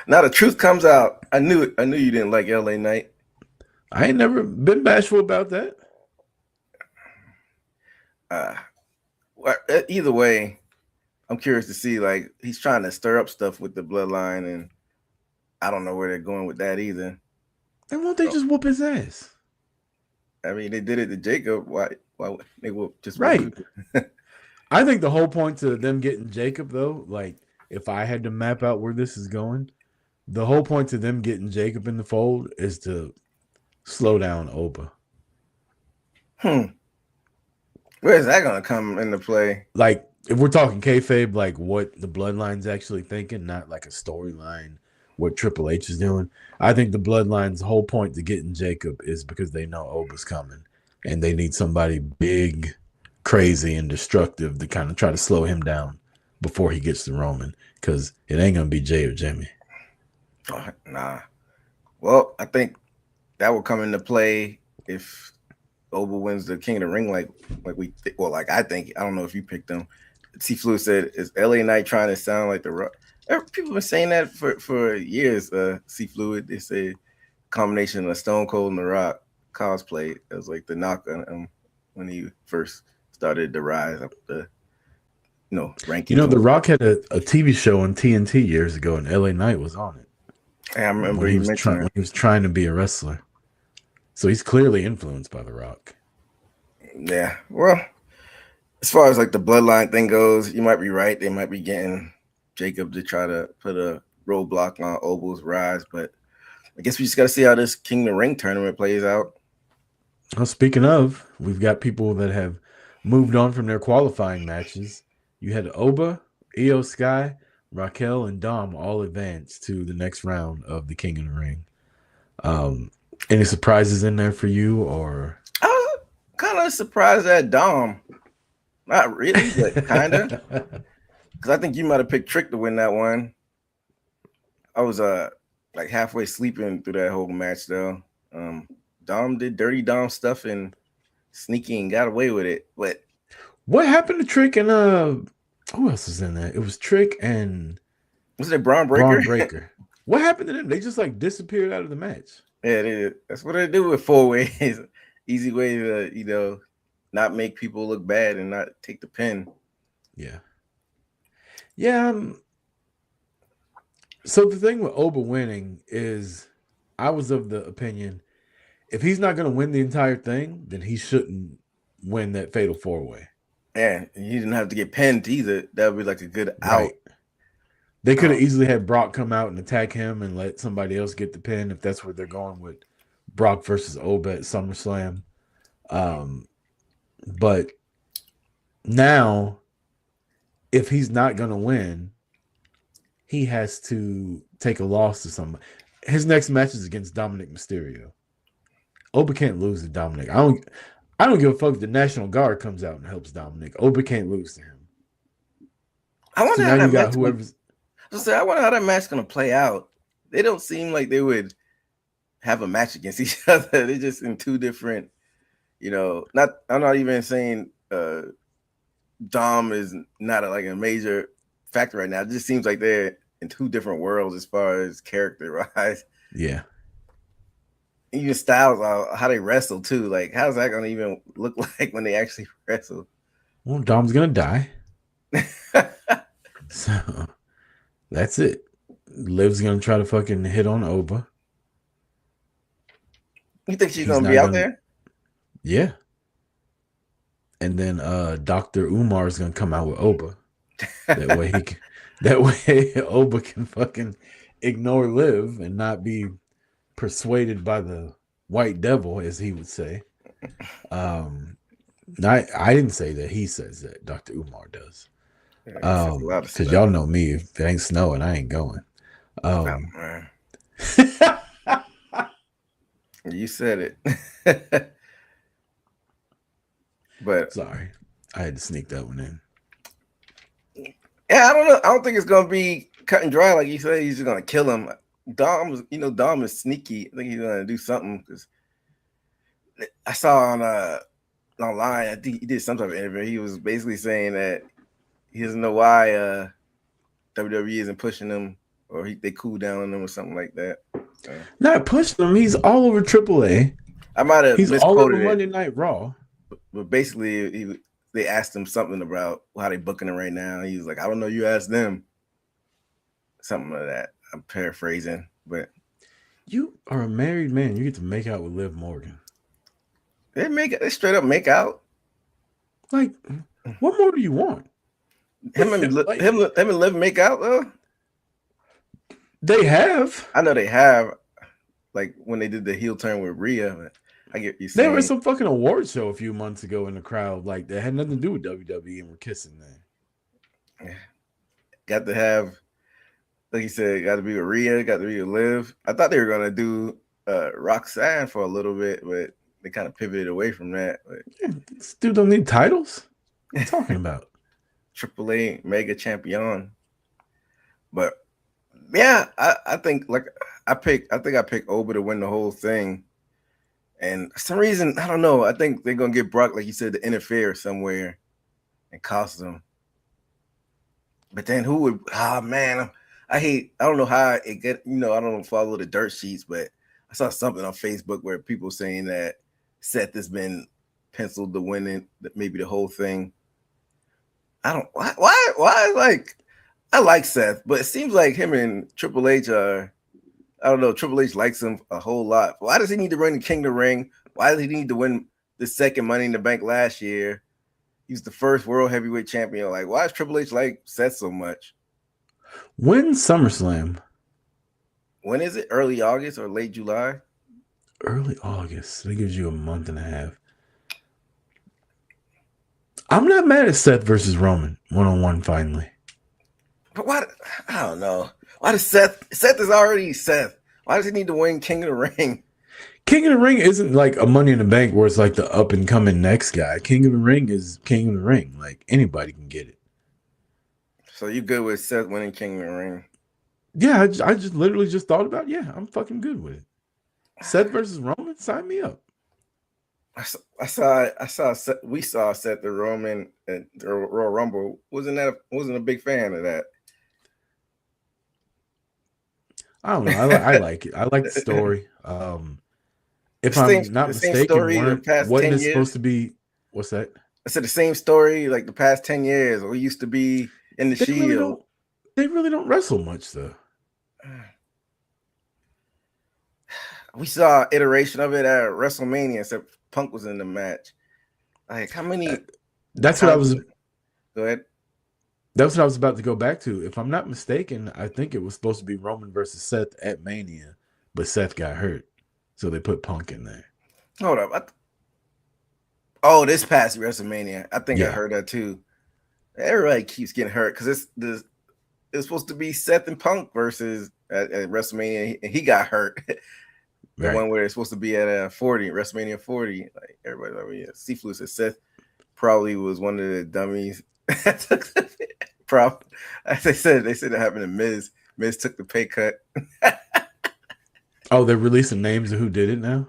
Now the truth comes out. I knew it. I knew you didn't like LA Knight. I ain't never been bashful about that. Either way, I'm curious to see. Like he's trying to stir up stuff with the bloodline, and I don't know where they're going with that either. And won't they just whoop his ass? I mean, they did it to Jacob. Why they whoop just right? I think the whole point to them getting Jacob, though, like if I had to map out where this is going, the whole point to them getting Jacob in the fold is to slow down Oba. Where is that going to come into play? Like, if we're talking kayfabe, like what the Bloodline's actually thinking, not like a storyline, what Triple H is doing. I think the Bloodline's whole point to getting Jacob is because they know Oba's coming. And they need somebody big, crazy, and destructive to kind of try to slow him down before he gets to Roman. Because it ain't going to be Jay or Jimmy. Oh, nah. Well, I think that will come into play if Oba wins the King of the Ring, like I think. I don't know if you picked them. T. Flu said, "Is LA Knight trying to sound like the Rock?" People have been saying that for years. C. Fluid, they say combination of Stone Cold and the Rock cosplay as like the knock on him when he first started to rise up the ranking. The Rock had a TV show on TNT years ago, and LA Knight was on it. I remember he was trying to be a wrestler. So he's clearly influenced by The Rock. Yeah. Well, as far as like the bloodline thing goes, you might be right. They might be getting Jacob to try to put a roadblock on Oba's rise, but I guess we just got to see how this King of the Ring tournament plays out. Well, speaking of, we've got people that have moved on from their qualifying matches. You had Oba, Io Sky, Raquel, and Dom all advance to the next round of the King of the Ring. Any surprises in there for you, or? I was kind of surprised at Dom. Not really, but kind of. Because I think you might have picked Trick to win that one. I was like halfway sleeping through that whole match, though. Dom did dirty Dom stuff and sneaky and got away with it. But what happened to Trick and who else is in there? It was Trick and was it Braun Breaker? Braun Breaker. What happened to them? They just like disappeared out of the match. Yeah, that's what they do with 4-ways. Easy way to not make people look bad and not take the pin. Yeah. So the thing with Oba winning is, I was of the opinion, if he's not going to win the entire thing, then he shouldn't win that fatal 4-way. Yeah, he didn't have to get pinned either. That would be like a good out. They could have easily had Brock come out and attack him and let somebody else get the pin if that's where they're going with Brock versus Oba at SummerSlam. But now, if he's not going to win, he has to take a loss to somebody. His next match is against Dominic Mysterio. Oba can't lose to Dominic. I don't give a fuck if the National Guard comes out and helps Dominic. Oba can't lose to him. I wonder So how now you that got match. whoever's. I wonder how that match gonna play out. They don't seem like they would have a match against each other. They're just in two different. Not. I'm not even saying Dom is not like a major factor right now. It just seems like they're in two different worlds as far as character wise. Yeah. Even styles, how they wrestle too. Like, how's that gonna even look like when they actually wrestle? Well, Dom's gonna die. So that's it. Liv's gonna try to fucking hit on Oba. You think she's gonna be out there? Yeah. And then Dr. Umar is gonna come out with Oba. That way Oba can fucking ignore Liv and not be persuaded by the white devil, as he would say. I didn't say that. He says that. Dr. Umar does. Because y'all know me. If it ain't snowing, I ain't going. You said it. But sorry, I had to sneak that one in. Yeah, I don't know. I don't think it's gonna be cut and dry like you said. He's just gonna kill him. Dom is sneaky. I think he's gonna do something because I saw on online. I think he did some type of interview. He was basically saying that he doesn't know why WWE isn't pushing him or they cool down on him or something like that. Not pushing him. He's all over AAA. I might have He's misquoted all over it, Monday Night Raw. but basically they asked him something about how they booking him right now. He was like, I don't know. You asked them. Something like that. I'm paraphrasing, but you are a married man. You get to make out with Liv Morgan. They straight up make out. Like, what more do you want? Him and Liv make out though. They have. I know they have. Like when they did the heel turn with Rhea, but I get you saying. There was some fucking award show a few months ago in the crowd, like that had nothing to do with WWE, and we're kissing there. Got to have, like you said, got to be with Rhea, got to be with Liv. I thought they were gonna do Roxanne for a little bit, but they kind of pivoted away from that. But yeah, this dude don't need titles. What are you talking about? AAA Mega Champion. But yeah, I think I picked Oba to win the whole thing. And for some reason, I don't know. I think they're gonna get Brock, like you said, to interfere somewhere and cost them. But then who would? Oh man, I don't know how it get. I don't follow the dirt sheets, but I saw something on Facebook where people saying that Seth has been penciled to win maybe the whole thing. I don't. Why? Like, I like Seth, but it seems like him and Triple H are. I don't know. Triple H likes him a whole lot. Why does he need to win the King of the Ring? Why does he need to win the second Money in the Bank last year? He's the first World Heavyweight Champion. Like, why does Triple H like Seth so much? When's SummerSlam? When is it? Early August or late July? Early August. That gives you a month and a half. I'm not mad at Seth versus Roman 1-on-1 finally. But why? I don't know. Why does Seth is already Seth. Why does he need to win King of the Ring? King of the Ring isn't like a Money in the Bank where it's like the up and coming next guy. King of the Ring is King of the Ring. Like anybody can get it. So you good with Seth winning King of the Ring? Yeah, I just literally just thought about. Yeah, I'm fucking good with it. Seth versus Roman, sign me up. We saw Seth the Roman at the Royal Rumble. Wasn't a big fan of that. I don't know. I like it. I like the story. If I'm not mistaken, wasn't it supposed to be? What's that? I said the same story like the past 10 years. We used to be in the Shield. They really don't wrestle much though. We saw iteration of it at WrestleMania, except Punk was in the match. Like how many? That's what I was. Go ahead. That's what I was about to go back to. If I'm not mistaken, I think it was supposed to be Roman versus Seth at Mania, but Seth got hurt, so they put Punk in there. Hold up. This past WrestleMania, I think I heard that too. Everybody keeps getting hurt because it was supposed to be Seth and Punk versus at WrestleMania, and he got hurt. The one where it's supposed to be at 40, WrestleMania 40. Like everybody, I mean, Seafood said Seth probably was one of the dummies. Probably, as they said it happened to Miz. Miz took the pay cut. Oh, they're releasing names of who did it now?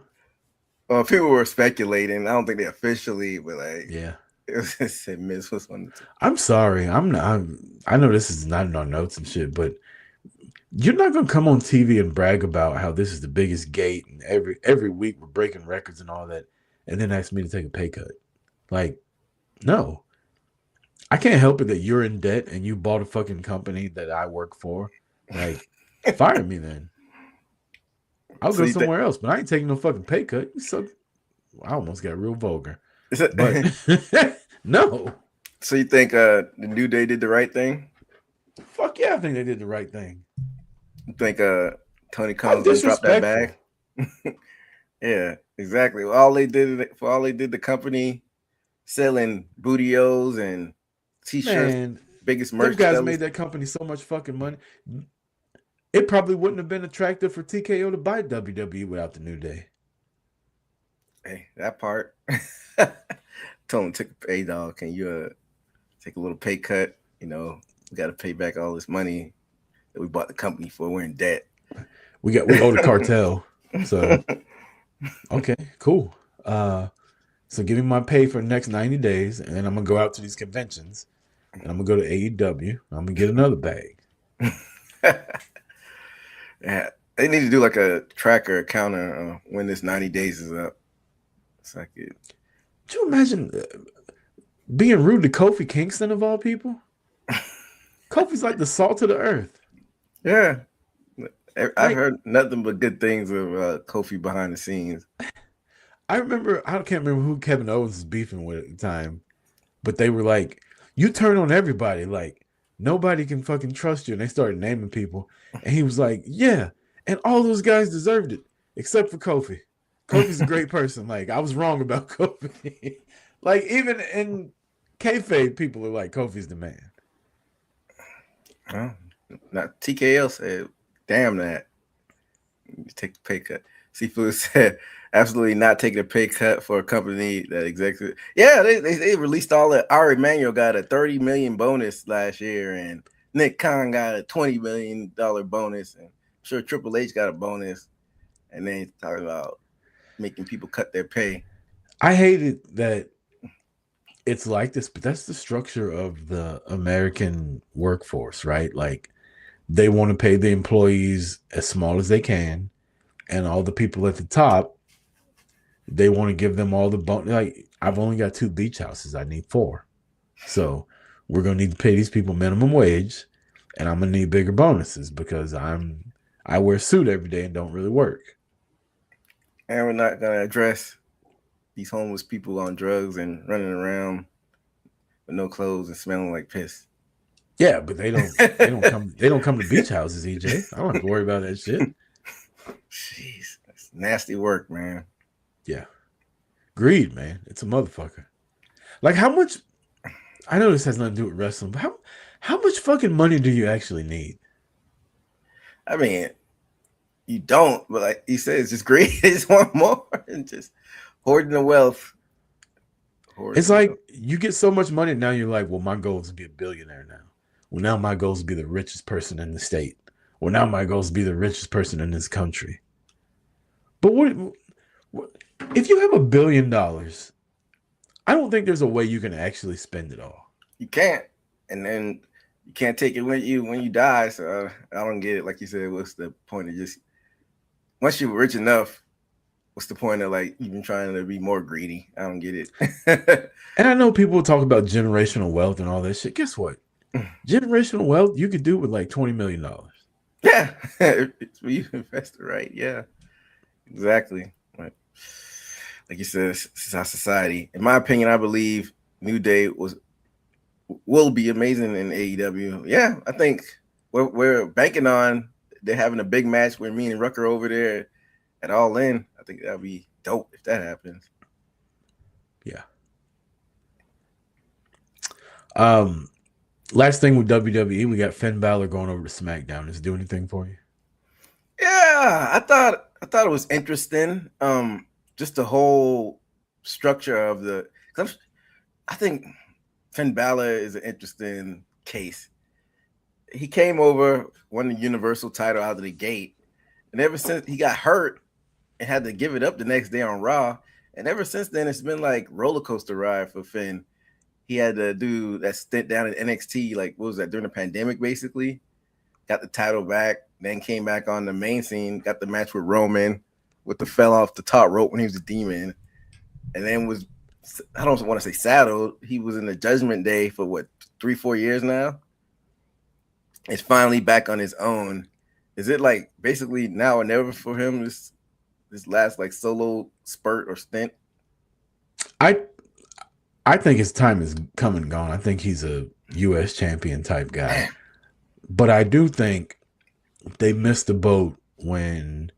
Well, people were speculating. I don't think they officially, but like, yeah, it said Miz was one. I'm sorry. I'm not. I know this is not in our notes and shit, but you're not gonna come on TV and brag about how this is the biggest gate and every week we're breaking records and all that, and then ask me to take a pay cut. Like, no. I can't help it that you're in debt and you bought a fucking company that I work for. Like, fire me then. I'll go somewhere else, but I ain't taking no fucking pay cut. So I almost got real vulgar. But no. So you think the New Day did the right thing? Fuck yeah, I think they did the right thing. You think Tony Khan's gonna drop that bag? Yeah, exactly. All they did, the company selling bootios and t-shirts. Man, biggest merch. Those guys made that company so much fucking money. It probably wouldn't have been attractive for TKO to buy WWE without the New Day. Hey, that part. Told him, take a pay, dog. Can you take a little pay cut? You know, we got to pay back all this money that we bought the company for. We're in debt. We owe the cartel. So, okay, cool. So give me my pay for the next 90 days, and then I'm gonna go out to these conventions, and I'm gonna go to AEW. I'm gonna get another bag. Yeah, they need to do like a tracker, a counter when this 90 days is up. It's like it. Could you imagine being rude to Kofi Kingston of all people? Kofi's like the salt of the earth. Yeah, I've heard nothing but good things of Kofi behind the scenes. I can't remember who Kevin Owens was beefing with at the time, but they were like, you turn on everybody. Like, nobody can fucking trust you. And they started naming people. And he was like, yeah. And all those guys deserved it, except for Kofi. Kofi's a great person. Like, I was wrong about Kofi. Like, even in kayfabe, people are like, Kofi's the man. Well, not TKO said, damn that. You take the pay cut. Seafood said, absolutely not taking a pay cut for a company that executive. Yeah, they released all that. Ari Emanuel got a $30 million bonus last year, and Nick Khan got a $20 million bonus, and I'm sure Triple H got a bonus. And then talking about making people cut their pay. I hated that it's like this, but that's the structure of the American workforce, right? Like, they want to pay the employees as small as they can, and all the people at the top, they want to give them all the bonus. Like, I've only got 2 beach houses. I need 4. So we're going to need to pay these people minimum wage, and I'm going to need bigger bonuses because I wear a suit every day and don't really work. And we're not going to address these homeless people on drugs and running around with no clothes and smelling like piss. Yeah, but they don't come to beach houses, EJ. I don't have to worry about that shit. Jeez, that's nasty work, man. Yeah. Greed, man. It's a motherfucker. Like, how much, I know this has nothing to do with wrestling, but how much fucking money do you actually need? I mean, you don't, but like he said, it's just greed. They just want more and just hoarding the wealth. It's like you get so much money, now you're like, well, my goal is to be a billionaire now. Well, now my goal is to be the richest person in the state. Well, now my goal is to be the richest person in this country. But what if you have $1 billion? I don't think there's a way you can actually spend it all. You can't, and then you can't take it with you when you die. So I don't get it. Like you said, what's the point of just once you're rich enough? What's the point of like even trying to be more greedy? I don't get it. And I know people talk about generational wealth and all that shit. Guess what? Generational wealth you could do with like $20 million. Yeah, if you invest it right. Yeah, exactly. Right. Like you said, this is our society. In my opinion, I believe New Day will be amazing in AEW. Yeah, I think we're banking on they're having a big match with me and Rucker over there at All In. I think that'd be dope if that happens. Yeah. Last thing with WWE, we got Finn Balor going over to SmackDown. Does it do anything for you? Yeah, I thought it was interesting. Just the whole structure of the. 'Cause I think Finn Balor is an interesting case. He came over, won the Universal title out of the gate, and ever since he got hurt and had to give it up the next day on Raw, and ever since then it's been like roller coaster ride for Finn. He had to do that stint down in NXT, like what was that during the pandemic, basically. Got the title back, then came back on the main scene, got the match with Roman, with the fell off the top rope when he was a demon, and then was I don't want to say saddled. He was in the Judgment Day for what 3-4 years now. It's finally back on his own. Is it like basically now or never for him? This last like solo spurt or stint. I think his time is come and gone. I think he's a U.S. champion type guy. But I do think they missed the boat when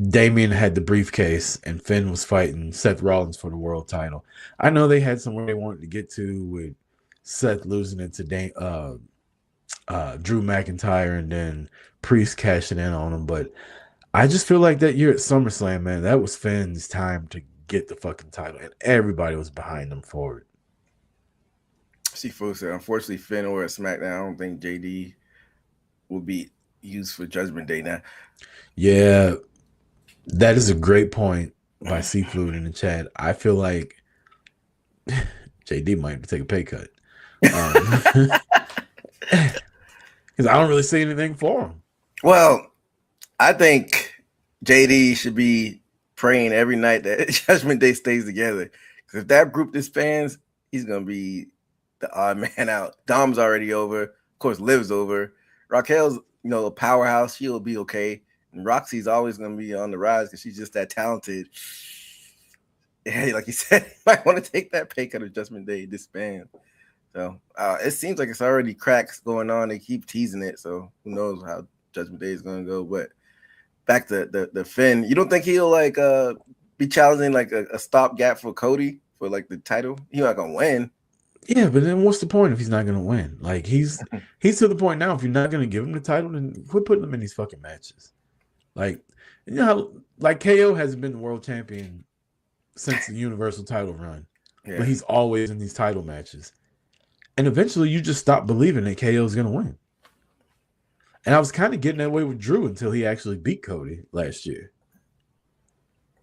Damian had the briefcase and Finn was fighting Seth Rollins for the world title. I know they had somewhere they wanted to get to with Seth losing it to Drew McIntyre and then Priest cashing in on him. But I just feel like that year at SummerSlam, man, that was Finn's time to get the fucking title, and everybody was behind him for it. See, folks, unfortunately, Finn over at SmackDown, I don't think JD will be used for Judgment Day now. Yeah, that is a great point by Seafood in the chat. I feel like JD might take a pay cut. Because I don't really see anything for him. Well, I think JD should be praying every night that Judgment Day stays together. Because if that group disbands, he's going to be the odd man out. Dom's already over. Of course, Liv's over. Raquel's, a powerhouse. She'll be okay. And Roxy's always going to be on the rise because she's just that talented. Yeah, like you said, you might want to take that pay cut of Judgment Day disband. So it seems like it's already cracks going on. They keep teasing it. So who knows how Judgment Day is going to go. But back to the Finn. You don't think he'll like be challenging like a stopgap for Cody for like the title? He's not gonna win. Yeah, but then what's the point if he's not gonna win? Like he's to the point now. If you're not gonna give him the title, then quit putting him in these fucking matches. Like like KO hasn't been the world champion since the Universal title run, but he's always in these title matches. And eventually, you just stop believing that KO is gonna win. And I was kind of getting that way with Drew until he actually beat Cody last year.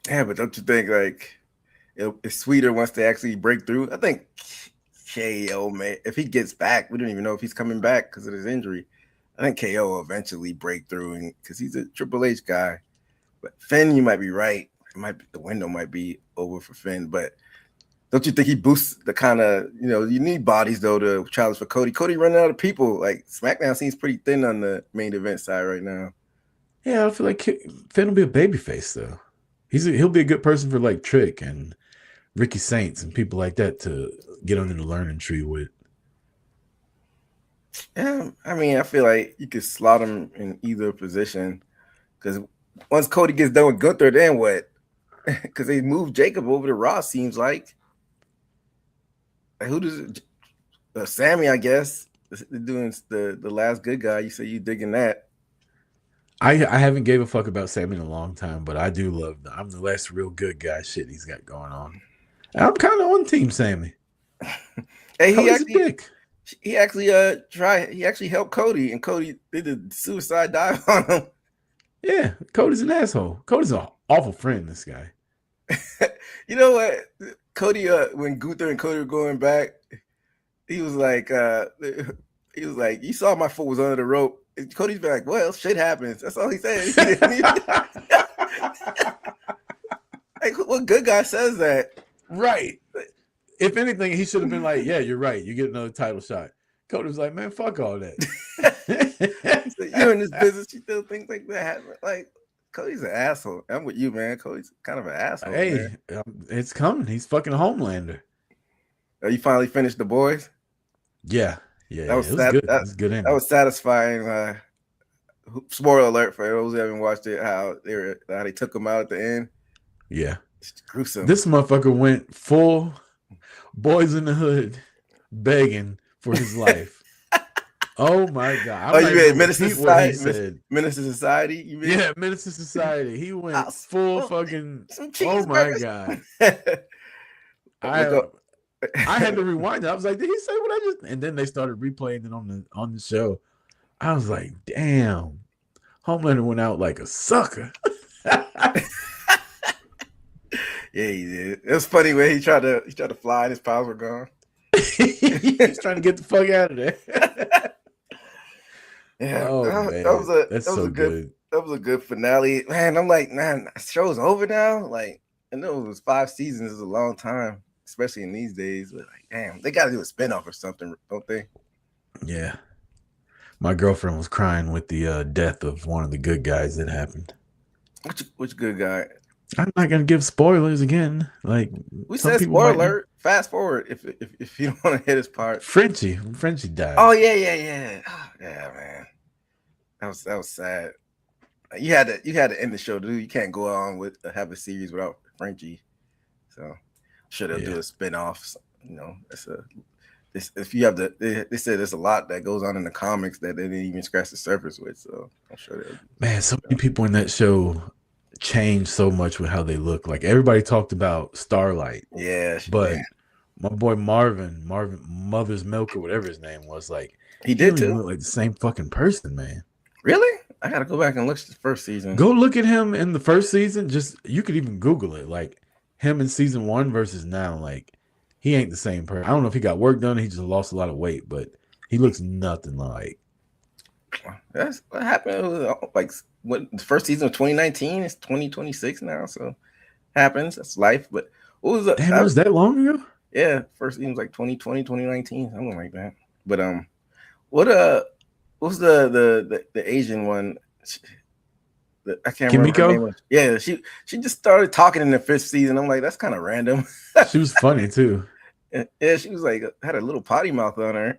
Yeah, but don't you think like it's sweeter once they actually break through? I think KO, man, if he gets back, we don't even know if he's coming back because of his injury. I think KO will eventually break through because he's a Triple H guy. But Finn, you might be right. The window might be over for Finn, but don't you think he boosts the kind of, you need bodies, though, to challenge for Cody. Cody running out of people. Like, SmackDown seems pretty thin on the main event side right now. Yeah, I feel like Finn will be a babyface, though. He'll be a good person for, like, Trick and Ricky Saints and people like that to get under the learning tree with. Yeah, I mean, I feel like you could slot him in either position. Because once Cody gets done with Gunther, then what? Because they moved Jacob over to Raw, seems like. Who does Sammy, I guess, doing the last good guy. You say you digging that. I haven't gave a fuck about Sammy in a long time, but I do love I'm the last real good guy shit he's got going on. And I'm kind of on Team Sammy. Hey, he actually helped Cody, and Cody did a suicide dive on him. Yeah, Cody's an asshole. Cody's an awful friend, this guy. You know what? Cody, when Gunther and Cody were going back, he was like, you saw my foot was under the rope. And Cody's been like, well, shit happens. That's all he said. Like, what good guy says that? Right. If anything, he should have been like, yeah, you're right. You get another title shot. Cody was like, man, fuck all that. So you're in this business, you still think like that happen? Like, Cody's an asshole. I'm with you, man. Cody's kind of an asshole. Hey, it's coming. He's fucking Homelander. Oh, you finally finished The Boys? Yeah. It was good. That was good. That was satisfying. Spoiler alert for those who haven't watched it. How they took him out at the end. Yeah, it's gruesome. This motherfucker went full Boys in the Hood, begging for his life. Oh my God! Oh, I'm not you even mean gonna Minister repeat what he Society? said. Minister Society? You mean? Yeah, Menace to Society. He went full fucking. Some Oh my cheeseburgers. God! Look I up. I had to rewind it. I was like, did he say what I just? And then they started replaying it on the show. I was like, damn, Homelander went out like a sucker. Yeah, he did. It was funny when he tried to fly and his powers were gone. He's trying to get the fuck out of there. Yeah, Oh that man, was a that's that was so a good good. that was a good finale. Man, I'm like, man, the show's over now. Like, I know it was 5 seasons, is a long time, especially in these days. But like, damn, they got to do a spinoff or something, don't they? Yeah, my girlfriend was crying with the death of one of the good guys that happened. Which good guy? I'm not gonna give spoilers again. Like We some said people spoiler might know. alert. Fast forward if you don't want to hit his part. Frenchie died. Oh yeah, man. That was sad. You had to end the show, dude. You can't go on with have a series without Frenchie. So should have do a spinoff. You know, if you have they said there's a lot that goes on in the comics that they didn't even scratch the surface with. So I'm sure Man, so many people in that show changed so much with how they look. Like everybody talked about Starlight. Yeah, but my boy Marvin Mother's Milk or whatever his name was, like he did don't too. even look like the same fucking person, man. Really? I gotta go back and look at the first season. Go look at him in the first season. Just you could even Google it, like him in season 1 versus now. Like he ain't the same person. I don't know if he got work done. He just lost a lot of weight, but he looks nothing like. That's what happened. Like what the first season of 2019 is 2026 now, so happens. That's life. But what was Damn, it was that long ago? Yeah, first season was like 2020, 2019, something like that. But what was the Asian one? I can't remember her name. Yeah, she just started talking in the 5th season. I'm like, that's kind of random. She was funny too. Yeah, she was like had a little potty mouth on her.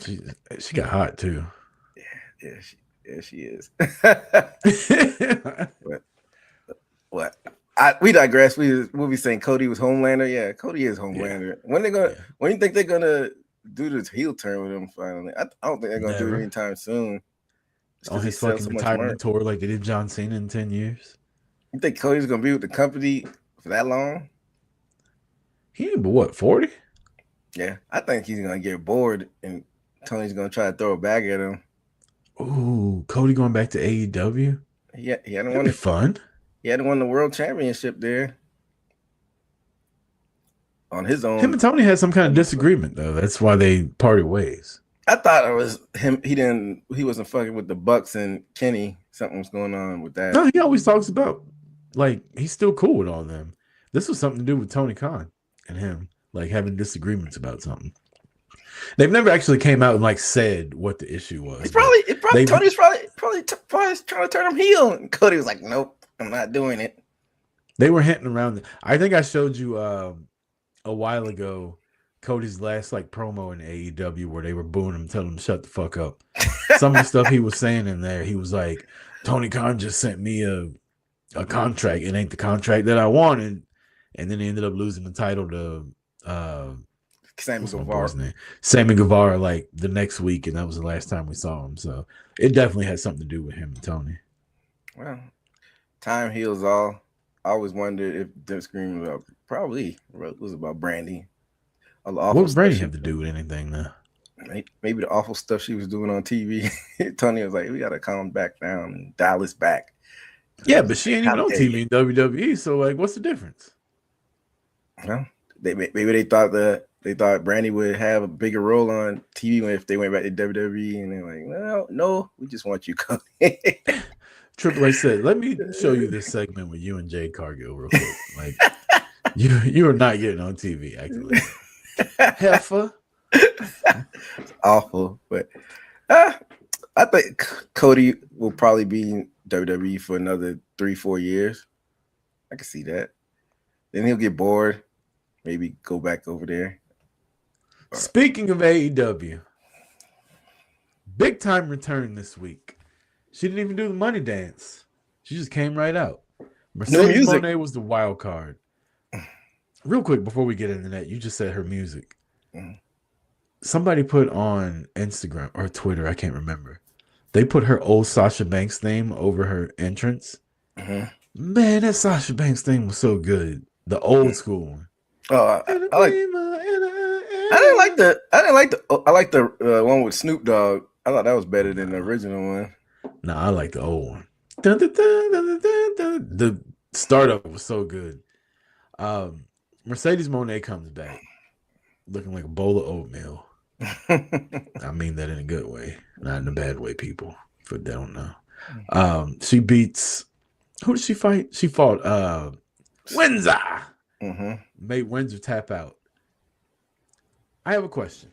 She got hot too. Yeah, she is. What? We digress. We'll be saying Cody was Homelander. Yeah, Cody is Homelander. Yeah. When you think they're gonna do this heel turn with him finally? I don't think they're gonna do it anytime soon. On his fucking retirement tour, like they did John Cena in 10 years. You think Cody's gonna be with the company for that long? He ain't but what, 40? Yeah, I think he's gonna get bored and Tony's gonna try to throw a bag at him. Ooh, Cody going back to AEW? He hadn't won. Fun. He hadn't won the world championship there on his own. Him and Tony had some kind of disagreement though. That's why they parted ways. I thought it was him. He wasn't fucking with the Bucks and Kenny. Something was going on with that. No, he always talks about like he's still cool with all of them. This was something to do with Tony Khan and him, like having disagreements about something. They've never actually came out and like said what the issue was. Tony's probably trying to turn him heel, and Cody was like, "Nope, I'm not doing it." They were hinting around. I think I showed you a while ago Cody's last like promo in AEW where they were booing him, telling him to shut the fuck up. Some of the stuff he was saying in there, he was like, Tony Khan just sent me a contract. It ain't the contract that I wanted. And then he ended up losing the title to Sammy Guevara like the next week, and that was the last time we saw him. So it definitely had something to do with him and Tony. Well, time heals all. I always wondered if the scream was about Brandy. What would Brandy have to do with anything though? Maybe the awful stuff she was doing on TV. Tony was like, we gotta calm back down and dial this back. Yeah, but she ain't even on TV in WWE, so like what's the difference? Well, maybe they thought Brandy would have a bigger role on TV if they went back to WWE, and they're like, well, no, we just want you coming. Triple H said, let me show you this segment with you and Jade Cargill real quick. Like you are not getting on TV, actually. Heifer. It's awful, but I think Cody will probably be in WWE for another 3-4 years. I can see that. Then he'll get bored, maybe go back over there. Speaking of AEW, big time return this week. She didn't even do the Moné Dance. She just came right out. Mercedes Moné was the wild card. Real quick before we get into that, you just said her music. somebody put on Instagram or Twitter, I can't remember. They put her old Sasha Banks theme over her entrance. Mhm. Man, that Sasha Banks theme was so good. The old school one. Oh, I like. I like the one with Snoop Dogg. I thought that was better than the original one. No, I like the old one. Dun, dun, dun, dun, dun, dun. The startup was so good. Mercedes Moné comes back looking like a bowl of oatmeal. I mean that in a good way, not in a bad way, people. For they don't know. She beats, who did she fight? She fought Windsor. Mm-hmm. Made Windsor tap out. I have a question.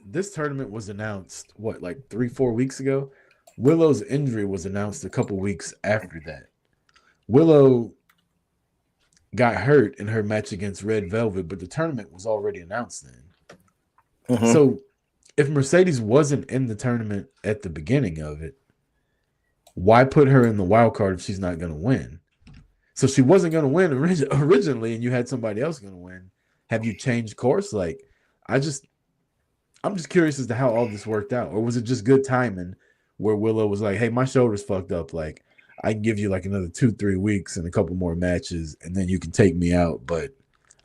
This tournament was announced, what, like 3-4 weeks ago? Willow's injury was announced a couple weeks after that. Willow got hurt in her match against Red Velvet, but the tournament was already announced then. Mm-hmm. So if Mercedes wasn't in the tournament at the beginning of it, why put her in the wild card if she's not going to win? So she wasn't going to win originally, and you had somebody else going to win. Have you changed course? Like, I'm just curious as to how all this worked out, or was it just good timing where Willow was like, "Hey, my shoulder's fucked up. Like, I can give you like another 2-3 weeks and a couple more matches, and then you can take me out, but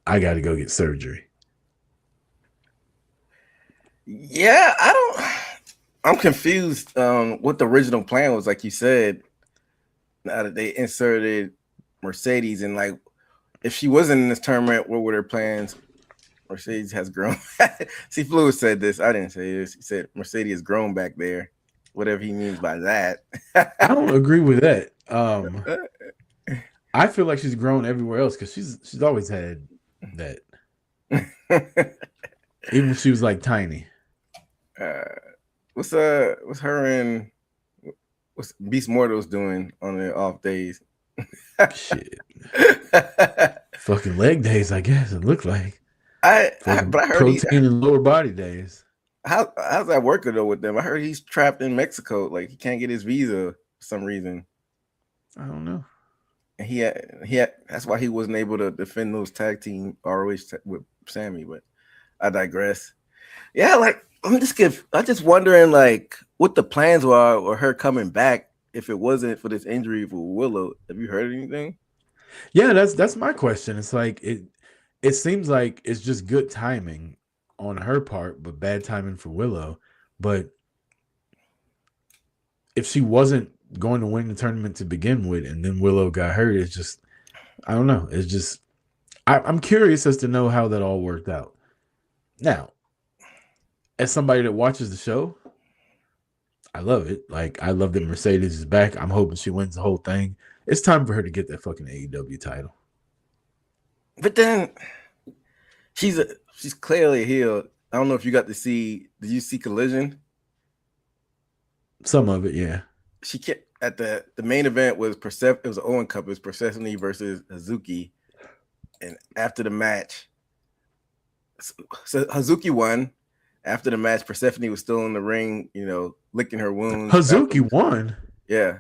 I got to go get surgery." Yeah, I'm confused what the original plan was. Like you said, now that they inserted Mercedes, and like if she wasn't in this tournament, what were their plans? Mercedes has grown. See, Fluid said this. I didn't say this. He said Mercedes has grown back there. Whatever he means by that. I don't agree with that. I feel like she's grown everywhere else because she's always had that. Even when she was like tiny. What's her and what's Beast Mortal's doing on their off days? Shit. Fucking leg days, I guess it looked like. But I heard protein and lower body days. How's that working though with them? I heard he's trapped in Mexico. Like he can't get his visa for some reason. I don't know. And he had that's why he wasn't able to defend those tag team ROH with Sammy. But I digress. Yeah, like I'm just wondering like what the plans were or her coming back if it wasn't for this injury for Willow. Have you heard anything? Yeah, that's my question. It's like it seems like it's just good timing on her part, but bad timing for Willow. But if she wasn't going to win the tournament to begin with, and then Willow got hurt, it's just, I don't know. It's just, I'm curious as to know how that all worked out. Now, as somebody that watches the show, I love it. Like, I love that Mercedes is back. I'm hoping she wins the whole thing. It's time for her to get that fucking AEW title. But then she's clearly a heel. I don't know if you got to see. Did you see Collision? Some of it, yeah. She kept at the main event was It was an Owen Cup. It was Persephone versus Hazuki, and after the match, so Hazuki won. After the match, Persephone was still in the ring, licking her wounds. Hazuki won. Yeah.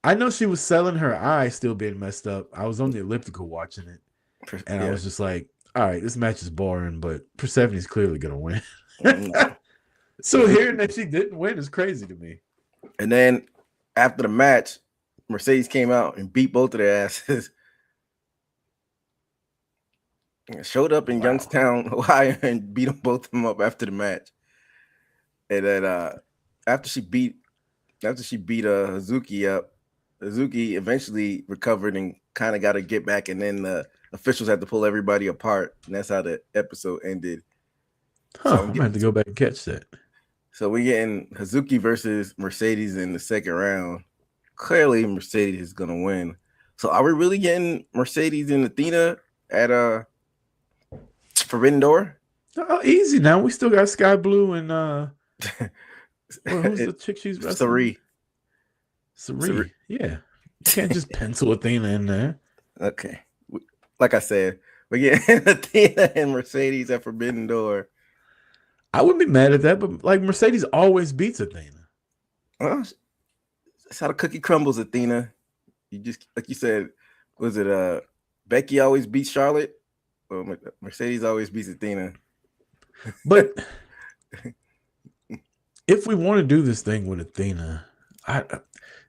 I know she was selling her eye still being messed up. I was on the elliptical watching it. And I was just like, all right, this match is boring, but Persephone's clearly going to win. So hearing that she didn't win is crazy to me. And then after the match, Mercedes came out and beat both of their asses. Showed up in Youngstown, Ohio, and beat both of them up after the match. And then after she beat Hazuki up, Hazuki eventually recovered and kind of got to get back, and then the officials had to pull everybody apart, and that's how the episode ended. So I'm going to have to go back and catch that. So we're getting Hazuki versus Mercedes in the second round. Clearly, Mercedes is going to win. So are we really getting Mercedes and Athena at Forbidden Door? Oh, easy now. We still got Sky Blue and who's the chick she's wrestling? Sari. Yeah. You can't just pencil Athena in there. Okay. Like I said, we're getting Athena and Mercedes at Forbidden Door. I wouldn't be mad at that, but like Mercedes always beats Athena. Well, that's how the cookie crumbles, Athena. You just, like you said, was it Becky always beats Charlotte? Well, Mercedes always beats Athena. But If we want to do this thing with Athena, I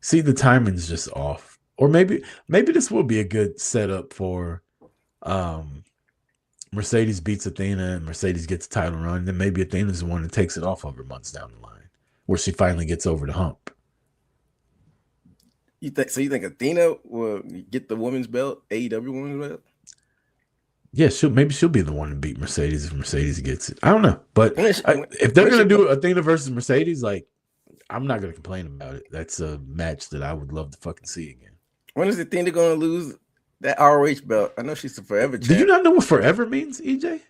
see the timing's just off. Or maybe this will be a good setup for Mercedes beats Athena and Mercedes gets a title run. Then maybe Athena's the one that takes it off of her months down the line, where she finally gets over the hump. You think so? You think Athena will get the women's belt, AEW women's belt? Yeah, maybe she'll be the one to beat Mercedes if Mercedes gets it. I don't know, but if they're gonna do Athena versus Mercedes, like, I'm not gonna complain about it. That's a match that I would love to fucking see again. When is Athena gonna lose that ROH belt? I know she's a forever champ. Do you not know what forever means, EJ?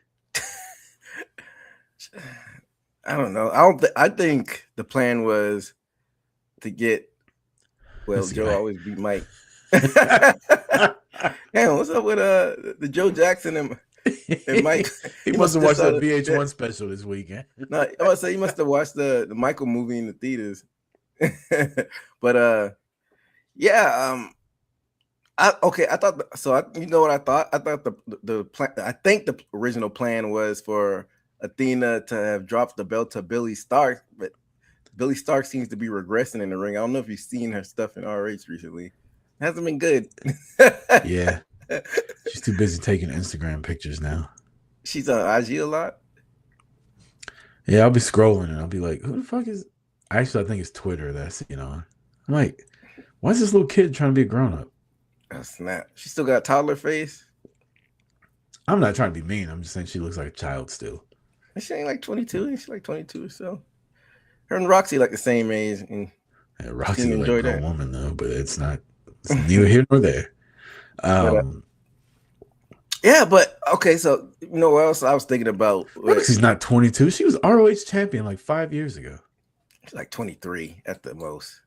I don't know. I think the plan was to get. Well, Joe always beat Mike. Damn, what's up with the Joe Jackson and Mike? he must have watched that VH1 special this weekend. No, I was say he must have watched the Michael movie in the theaters. But yeah, I thought so. You know what I thought? I thought the plan. I think the original plan was for Athena to have dropped the belt to Billy Stark, but Billy Stark seems to be regressing in the ring. I don't know if you've seen her stuff in RH recently. It hasn't been good. Yeah, she's too busy taking Instagram pictures now. She's on IG a lot. Yeah, I'll be scrolling and I'll be like, "Who the fuck is?" Actually, I think it's Twitter that's I'm like, why is this little kid trying to be a grown up? Oh, snap. She still got toddler face. I'm not trying to be mean. I'm just saying she looks like a child still. She ain't like 22. She's like 22 or so. Her and Roxy like the same age. And yeah, Roxy like a grown woman though, but it's neither here nor there. Yeah, but okay. So you know what else I was thinking about? Roxy's not 22. She was ROH champion like 5 years ago. She's like 23 at the most.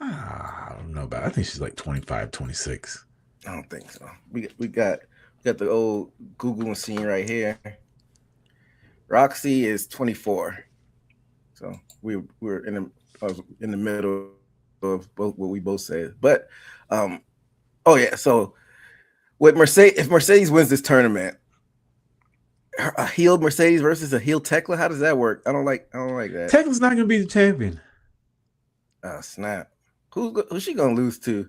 I don't know about. I think she's like 25, 26. I don't think so. We got the old Google machine right here. Roxy is 24. So we're in the middle of both what we both said. But oh yeah, so with Mercedes, if Mercedes wins this tournament, a heel Mercedes versus a heel Tekla, how does that work? I don't like that. Tekla's not gonna be the champion. Oh snap! Who's she gonna lose to?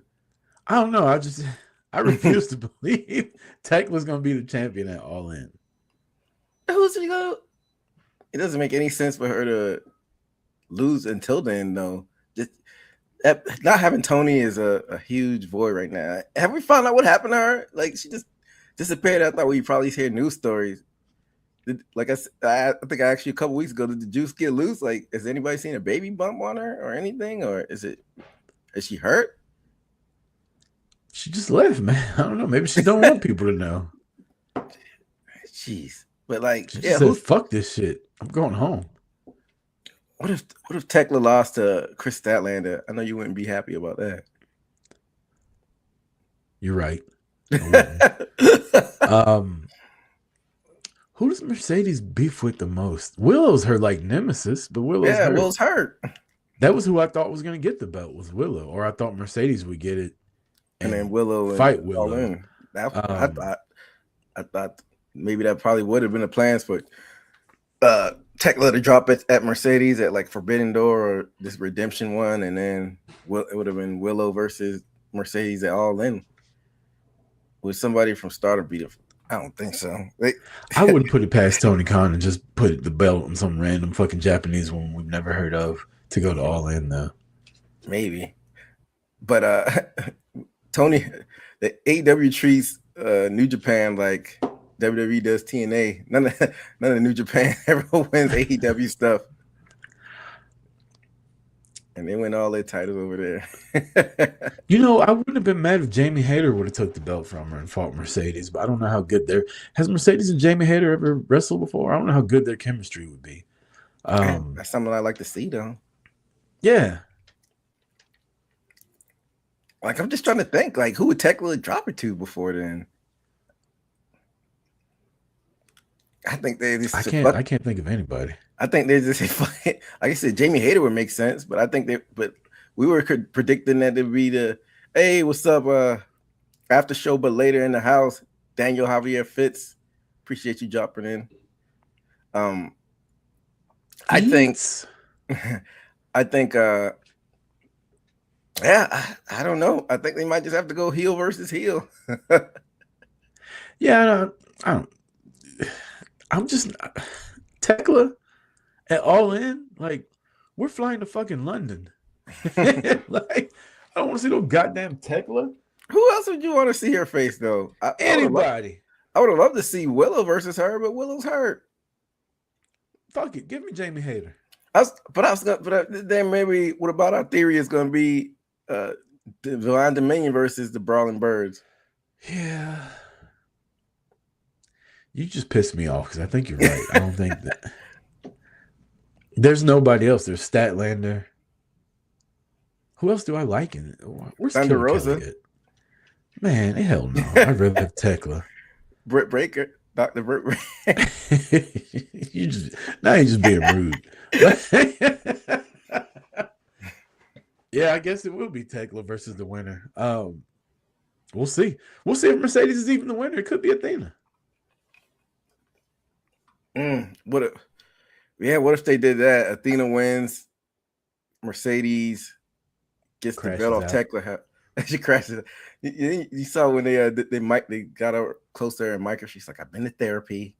I don't know. I refuse to believe Tekla's gonna be the champion at All In. Who's she gonna? It doesn't make any sense for her to lose until then, though. Just not having Tony is a huge void right now. Have we found out what happened to her? Like, she just disappeared. I thought we'd probably hear news stories. Like I think I asked you a couple weeks ago, did the juice get loose? Like, has anybody seen a baby bump on her or anything? Or is she hurt? She just left, man. I don't know. Maybe she don't want people to know. Jeez. But like, she just said, fuck this shit. I'm going home. What if Tekla lost to Chris Statlander? I know you wouldn't be happy about that. You're right. Who does Mercedes beef with the most? Willow's her like nemesis, but Willow's hurt. That was who I thought was going to get the belt, was Willow, or I thought Mercedes would get it, and then Willow fight Willow. I thought maybe that probably would have been the plans for Tekla to drop it at Mercedes at like Forbidden Door or this Redemption one, and then it would have been Willow versus Mercedes at All In. Would somebody from Stardom beat it? I don't think so. I wouldn't put it past Tony Khan and just put the belt on some random fucking Japanese woman we've never heard of to go to All In though. Maybe. But Tony, the AEW treats New Japan like WWE does TNA. None of New Japan ever wins AEW stuff. And they win all their titles over there. You know, I wouldn't have been mad if Jamie Hayter would have took the belt from her and fought Mercedes, but I don't know how good has Mercedes and Jamie Hayter ever wrestled before? I don't know how good their chemistry would be. That's something I like to see, though. Yeah. Like, I'm just trying to think, like, who would Tekla drop it to before then? I think they just. I can't think of anybody. I think they just like I said, Jamie Hayter would make sense, but I think we were predicting that it'd be the hey, what's up? After show, but later in the house, Daniel Javier Fitz. Appreciate you dropping in. I think, Eats. I think, yeah, I don't know. I think they might just have to go heel versus heel. Yeah, I don't. I'm just Tekla at All In. Like, we're flying to fucking London. Like, I don't want to see no goddamn Tekla. Who else would you want to see her face though? Anybody. I would have loved to see Willow versus her, but Willow's hurt. Fuck it. Give me Jamie Hayter. Then maybe what about our theory is going to be the Divine Dominion versus the Brawling Birds? Yeah. You just pissed me off because I think you're right. I don't think that. There's nobody else. There's Statlander. Who else do I like in it? Where's Thunder Killer Rosa? Kelly at? Man, hell no. I'd rather have Tekla. Britt Baker, Dr. Britt. You're just being rude. Yeah, I guess it will be Tekla versus the winner. We'll see. We'll see if Mercedes is even the winner. It could be Athena. What if they did that? Athena wins, Mercedes gets Crashes the belt off out. Tekla. She crashes. You saw when they got her closer and Micah. She's like, I've been to therapy.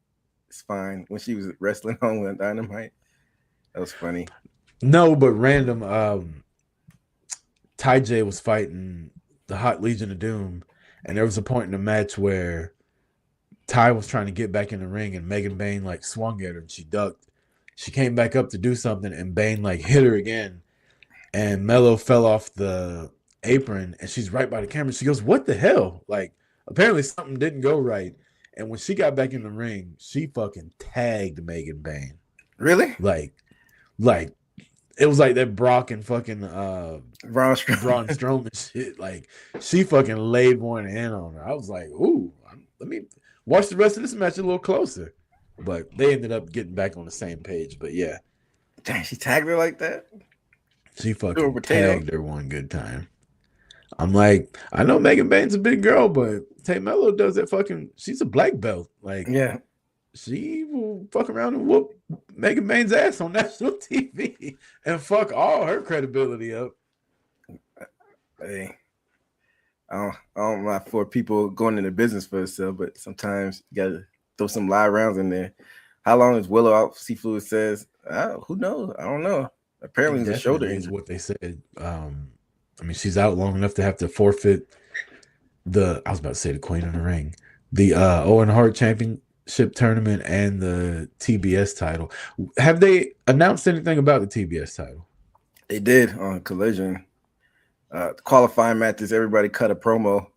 It's fine. When she was wrestling on with Dynamite, that was funny. No, but random. Ty J was fighting the Hot Legion of Doom, and there was a point in the match where Ty was trying to get back in the ring, and Megan Bain like swung at her, and she ducked. She came back up to do something, and Bain like hit her again, and Mello fell off the apron, and she's right by the camera. She goes, "What the hell?" Like, apparently something didn't go right, and when she got back in the ring, she fucking tagged Megan Bain. Really? Like it was like that Brock and fucking Braun Strowman shit. Like, she fucking laid one in on her. I was like, ooh, let me watch the rest of this match a little closer. But they ended up getting back on the same page. But yeah. Damn, she tagged her like that? She fucking tagged her one good time. I'm like, I know Megan Bain's a big girl, but Tay Mello does that fucking, she's a black belt. Like, yeah, she will fuck around and whoop Megan Bain's ass on national TV and fuck all her credibility up. Hey, I don't mind for people going into business for themselves, but sometimes you gotta throw some live rounds in there. How long is Willow out? Seafood says, who knows? I don't know. Apparently, the shoulder is what they said. I mean, she's out long enough to have to forfeit I was about to say the Queen of the Ring, the Owen Hart Championship tournament and the TBS title. Have they announced anything about the TBS title? They did on Collision. Qualifying matches, everybody cut a promo.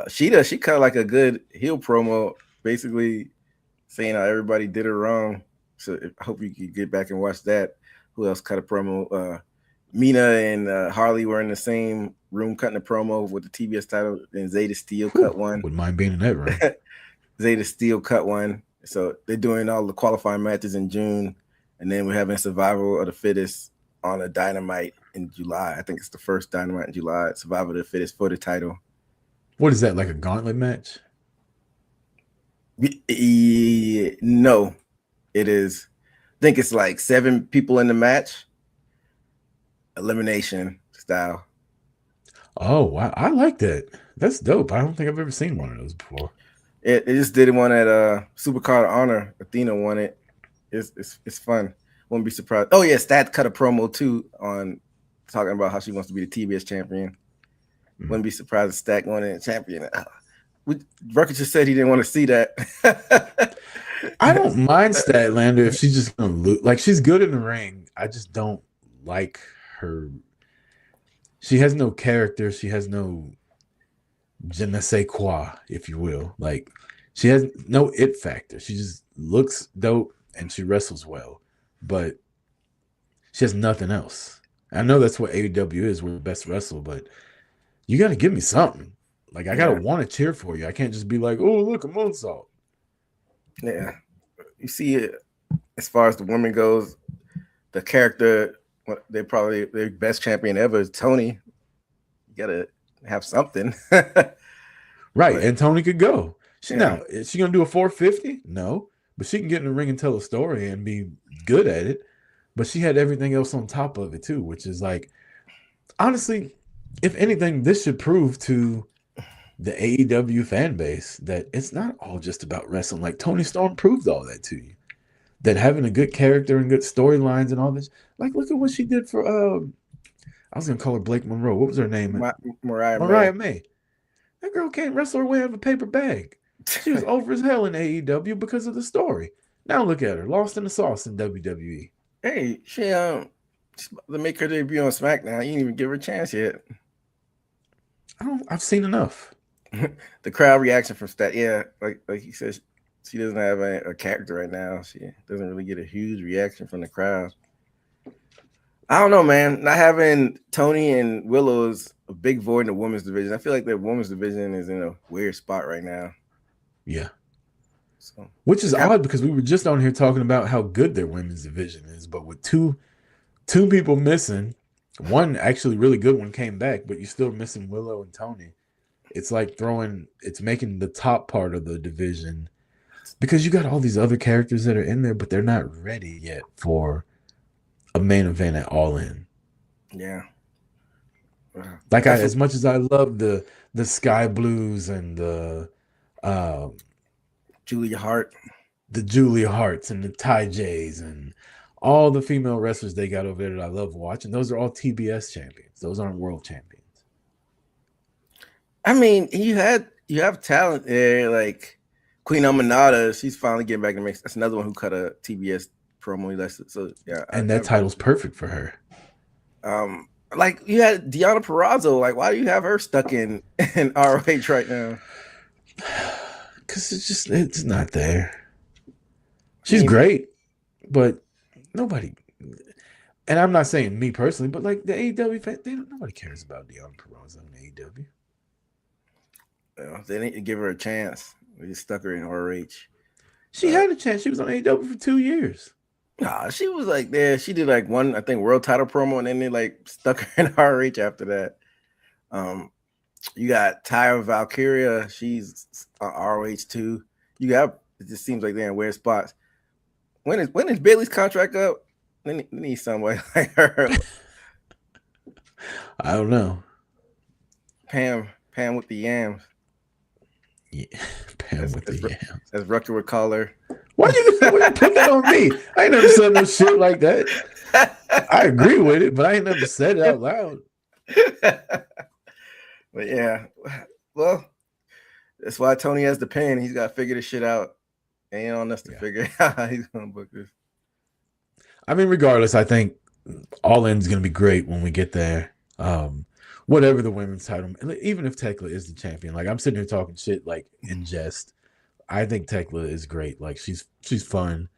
She cut like a good heel promo, basically saying how everybody did her wrong. So I hope you can get back and watch that. Who else cut a promo? Mina and Harley were in the same room cutting a promo with the TBS title, and Zeta Steel cut one. Wouldn't mind being in that room. Zeta Steel cut one. So they're doing all the qualifying matches in June, and then we're having Survival of the Fittest on a Dynamite in July. I think it's the first Dynamite in July. Survival of the Fittest for the title. What is that, like a gauntlet match? No, it is. I think it's like 7 people in the match. Elimination style. Oh wow, I like that. That's dope. I don't think I've ever seen one of those before. It just did one at Supercard of Honor. Athena won it. It's fun. Wouldn't be surprised. Oh yeah, Stat cut a promo too on talking about how she wants to be the TBS champion. Wouldn't be surprised if Stat won it champion. Rucker just said he didn't want to see that. I don't mind Statlander if she's just gonna lose. Like, she's good in the ring. I just don't like her. She has no character. She has no je ne sais quoi, if you will. Like, she has no it factor. She just looks dope and she wrestles well, but she has nothing else. I know that's what AEW is. We're the best wrestler, but you got to give me something. Like, I got to want to cheer for you. I can't just be like, oh, look, a moonsault. Yeah. You see it as far as the women goes, the character, they're probably their best champion ever is Tony. You got to have something. Right. But, and Tony could go. Now, is she going to do a 450? No. But she can get in the ring and tell a story and be good at it. but she had everything else on top of it too, which is like, honestly, if anything, this should prove to the AEW fan base that it's not all just about wrestling. Like Tony Storm proved all that to you. That having a good character and good storylines and all this, like look at what she did for I was gonna call her Blake Monroe. What was her name? Mariah May. May. That girl can't wrestle her way out of a paper bag. She was over as hell in AEW because of the story. Now look at her, lost in the sauce in WWE. Hey, she's about to make her debut on SmackDown. You didn't even give her a chance yet. I've seen enough. The crowd reaction from Stat, yeah, like he says, she doesn't have a character right now. She doesn't really get a huge reaction from the crowd. I don't know, man. Not having Tony and Willow is a big void in the women's division. I feel like the women's division is in a weird spot right now. Yeah. So, which is odd because we were just on here talking about how good their women's division is, but with two people missing, one actually really good one came back, but you're still missing Willow and Tony. It's like it's making the top part of the division because you got all these other characters that are in there, but they're not ready yet for a main event at All In. Yeah. Like as much as I love the Sky Blues and the Julia Hart, the Julia Harts and the Ty Jays and all the female wrestlers they got over there that I love watching. Those are all TBS champions. Those aren't world champions. I mean, you have talent there, like Queen Amanada. She's finally getting back in the mix. That's another one who cut a TBS promo. So yeah, and that title's perfect for her. Like you had Deonna Purrazzo. Like, why do you have her stuck in ROH right now? Because it's not there. She's great, but nobody. And I'm not saying me personally, but like the AEW fan, nobody cares about Deonna Purrazzo in AEW. Well, they didn't give her a chance. We just stuck her in ROH. She had a chance. She was on AEW for 2 years. Nah, she was like there. She did like one, I think, world title promo, and then they like stuck her in ROH after that. You got Tyra Valkyria. She's on ROH too. It just seems like they're in weird spots. When is Bailey's contract up? They need somebody like her. I don't know. Pam with the yams. Yeah, Pam with the yams. As Rucker would call her. Why you put that on me? I ain't never said no shit like that. I agree with it, but I ain't never said it out loud. But yeah, well, that's why Tony has the pen. He's got to figure this shit out. Ain't on us to figure out how he's going to book this. I mean, regardless, I think All In's going to be great when we get there. Whatever the women's title, even if Tekla is the champion, like I'm sitting here talking shit like in jest. I think Tekla is great. Like she's fun.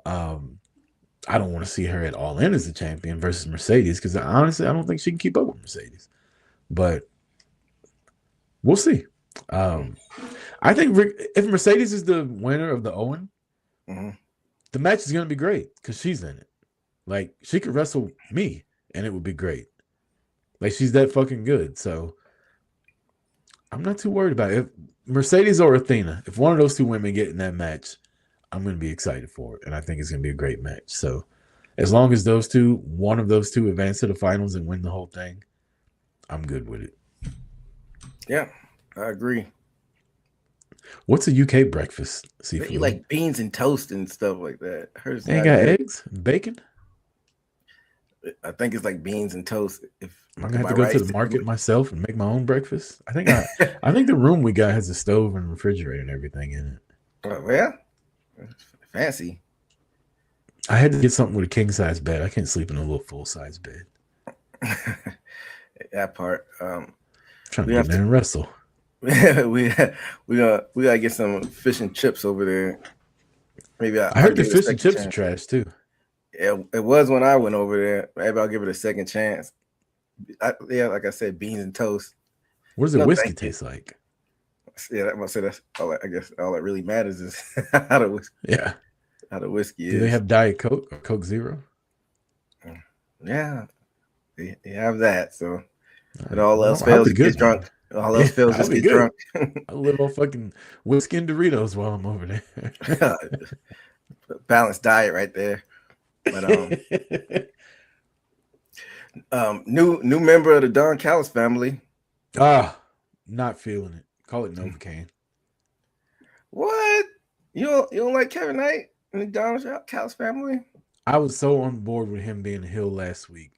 I don't want to see her at All In as the champion versus Mercedes because honestly, I don't think she can keep up with Mercedes. But we'll see. I think if Mercedes is the winner of the Owen, the match is going to be great because she's in it. Like she could wrestle me, and it would be great. Like she's that fucking good. So I'm not too worried about it. If Mercedes or Athena, if one of those two women get in that match, I'm going to be excited for it. And I think it's going to be a great match. So as long as one of those two advance to the finals and win the whole thing, I'm good with it. Yeah, I agree. What's a UK breakfast? Seafood? You like beans and toast and stuff like that. Hers they ain't got eggs, bacon. I think it's like beans and toast. I'm gonna have to go to the market myself and make my own breakfast. I think the room we got has a stove and refrigerator and everything in it. Oh, yeah, fancy. I had to get something with a king size bed. I can't sleep in a little full size bed. That part. Trying to get in there and wrestle. we gotta get some fish and chips over there. Maybe I heard the fish and chips are trash too. Yeah, it was when I went over there. Maybe I'll give it a second chance. Like I said, beans and toast. What does the whiskey taste like? Yeah, that's all. I guess all that really matters is how the whiskey. Yeah, how the whiskey is. Do they have Diet Coke or Coke Zero? Yeah, they have that. So, but all else fails, you get drunk. All else fails, just get drunk. I live on fucking whiskey and Doritos while I'm over there. Balanced diet right there. But new member of the Don Callis family. Not feeling it. Call it Novocaine. What? You don't like Kevin Knight and the Don Callis family? I was so on board with him being a heel last week,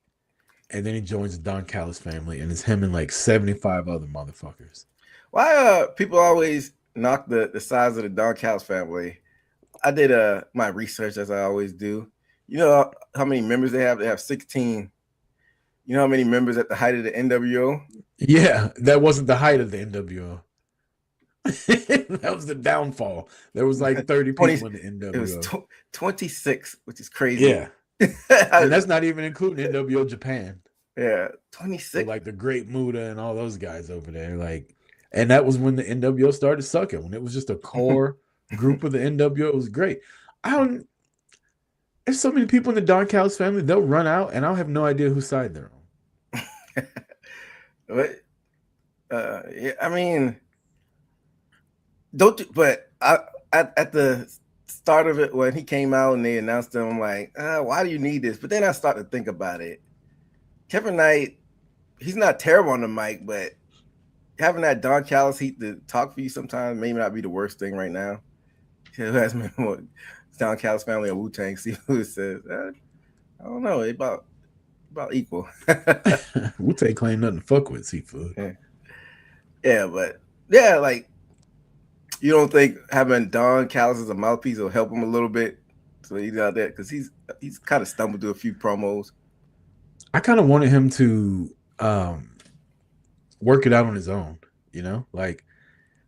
and then he joins the Don Callis family, and it's him and like 75 other motherfuckers. Why people always knock the size of the Don Callis family? I did my research as I always do. You know how many members they have? They have 16. You know how many members at the height of the NWO? Yeah, that wasn't the height of the NWO. That was the downfall. There was like 30 people in the NWO. It was 26, which is crazy. Yeah. And that's not even including NWO Japan. Yeah, 26. So like the Great Muda and all those guys over there. Like, and that was when the NWO started sucking. When it was just a core group of the NWO, it was great. There's so many people in the Don Callis family, they'll run out and I'll have no idea whose side they're on. But yeah, I mean, at the start of it, when he came out and they announced him, I'm like, why do you need this? But then I started to think about it. Kevin Knight, he's not terrible on the mic, but having that Don Callis heat to talk for you sometimes may not be the worst thing right now. Who has me more Don Callis family or Wu-Tang? See who it says. I don't know. It's about equal. Wu-Tang claim nothing to fuck with seafood. Yeah, but yeah, like, you don't think having Don Callis as a mouthpiece will help him a little bit? So he's out there because he's kind of stumbled through a few promos. I kind of wanted him to work it out on his own, you know? Like,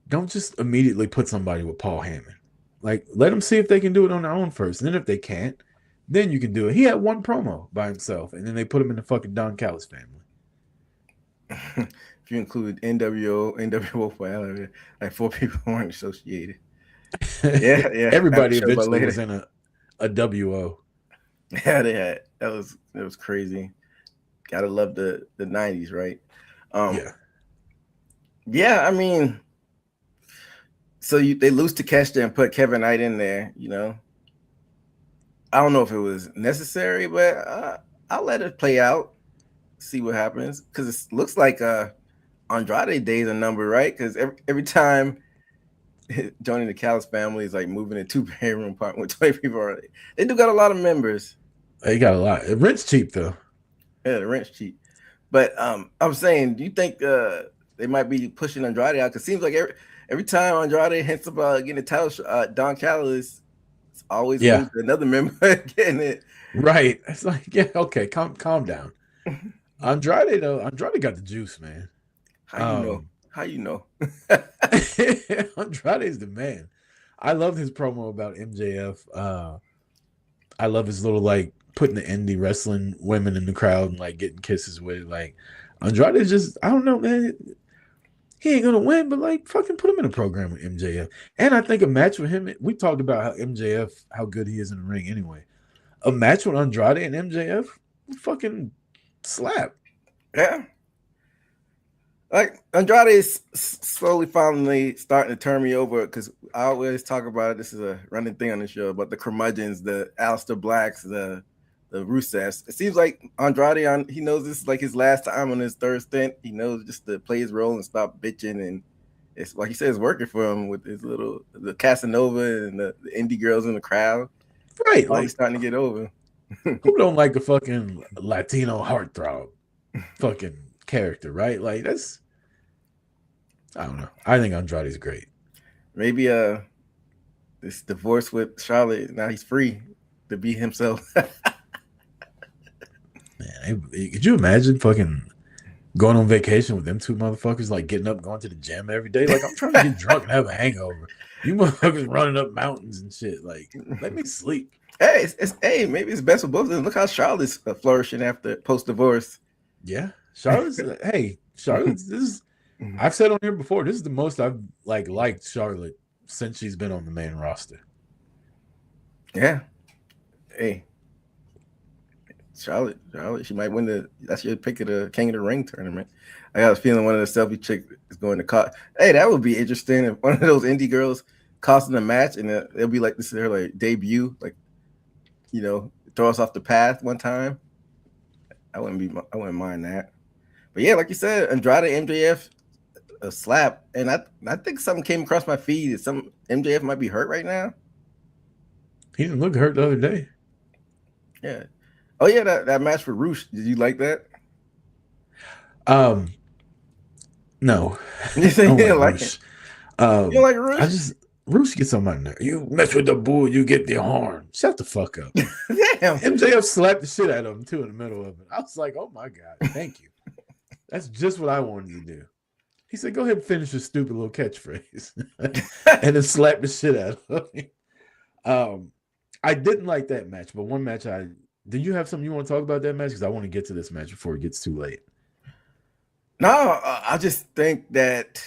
don't just immediately put somebody with Paul Heyman. Like, let them see if they can do it on their own first. And then if they can't, then you can do it. He had one promo by himself, and then they put him in the fucking Don Callis family. If you include NWO forever, like 4 people weren't associated. Yeah. Everybody eventually was in a WO. Yeah, they had. It was crazy. Gotta love the 90s, right? Yeah, I mean, so they lose to Keshta and put Kevin Knight in there, you know. I don't know if it was necessary, but I'll let it play out, see what happens. Because it looks like Andrade days a number, right? Because every time joining the Callis family is like moving a 2-bedroom apartment with 20 people already. They do got a lot of members. They got a lot. Rent's cheap though. Yeah, the rent's cheap. But I'm saying, do you think they might be pushing Andrade out? Because it seems like every time Andrade hints about getting a title shot, Don Callis always another member getting it. Right. It's like, yeah, okay, calm down. Andrade got the juice, man. How you know? Andrade's the man. I love his promo about MJF. I love his little like putting the indie wrestling women in the crowd and like getting kisses with it. Like Andrade just, I don't know, man. He ain't gonna win, but like fucking put him in a program with MJF. And I think a match with him, we talked about how MJF, how good he is in the ring anyway. A match with Andrade and MJF would fucking slap. Yeah. Like Andrade is slowly finally starting to turn me over because I always talk about it. This is a running thing on the show about the curmudgeons, the Aleister Blacks, the Rusevs. It seems like Andrade, he knows this is like his last time on his third stint. He knows just to play his role and stop bitching. And it's like he said, it's working for him with his the Casanova and the indie girls in the crowd. Right. Like he's starting to get over. Who don't like a fucking Latino heartthrob fucking character, right? Like that's, I don't know. I think Andrade's great. Maybe this divorce with Charlotte, now he's free to be himself. Man, could you imagine fucking going on vacation with them two motherfuckers, like getting up, going to the gym every day? Like, I'm trying to get drunk and have a hangover. You motherfuckers running up mountains and shit. Like, let me sleep. Hey, maybe it's best for both of them. Look how Charlotte's flourishing after post-divorce. Yeah. Charlotte's this is, I've said on here before, this is the most I've liked Charlotte since she's been on the main roster. Yeah. Hey. Charlotte, she might win that's your pick of the King of the Ring tournament. I got a feeling one of the selfie chicks is going to cost. Hey, that would be interesting if one of those indie girls costing a match and it'll be like this is her like debut, like, you know, throw us off the path one time. I wouldn't mind that. But yeah, like you said, Andrade MJF a slap, and I think something came across my feed. Some MJF might be hurt right now. He didn't look hurt the other day. Yeah. Oh yeah, that match for Roosh. Did you like that? No. You didn't like Roosh. You don't like Roosh? Roosh gets on my nerve. You mess with the bull, you get the horn. Shut the fuck up. Damn. MJF slapped the shit out of him too in the middle of it. I was like, oh my God, thank you. That's just what I wanted to do. He said, go ahead and finish your stupid little catchphrase. And then slap the shit out of him. I didn't like that match, but one match did you have something you want to talk about that match? Because I want to get to this match before it gets too late. No, I just think that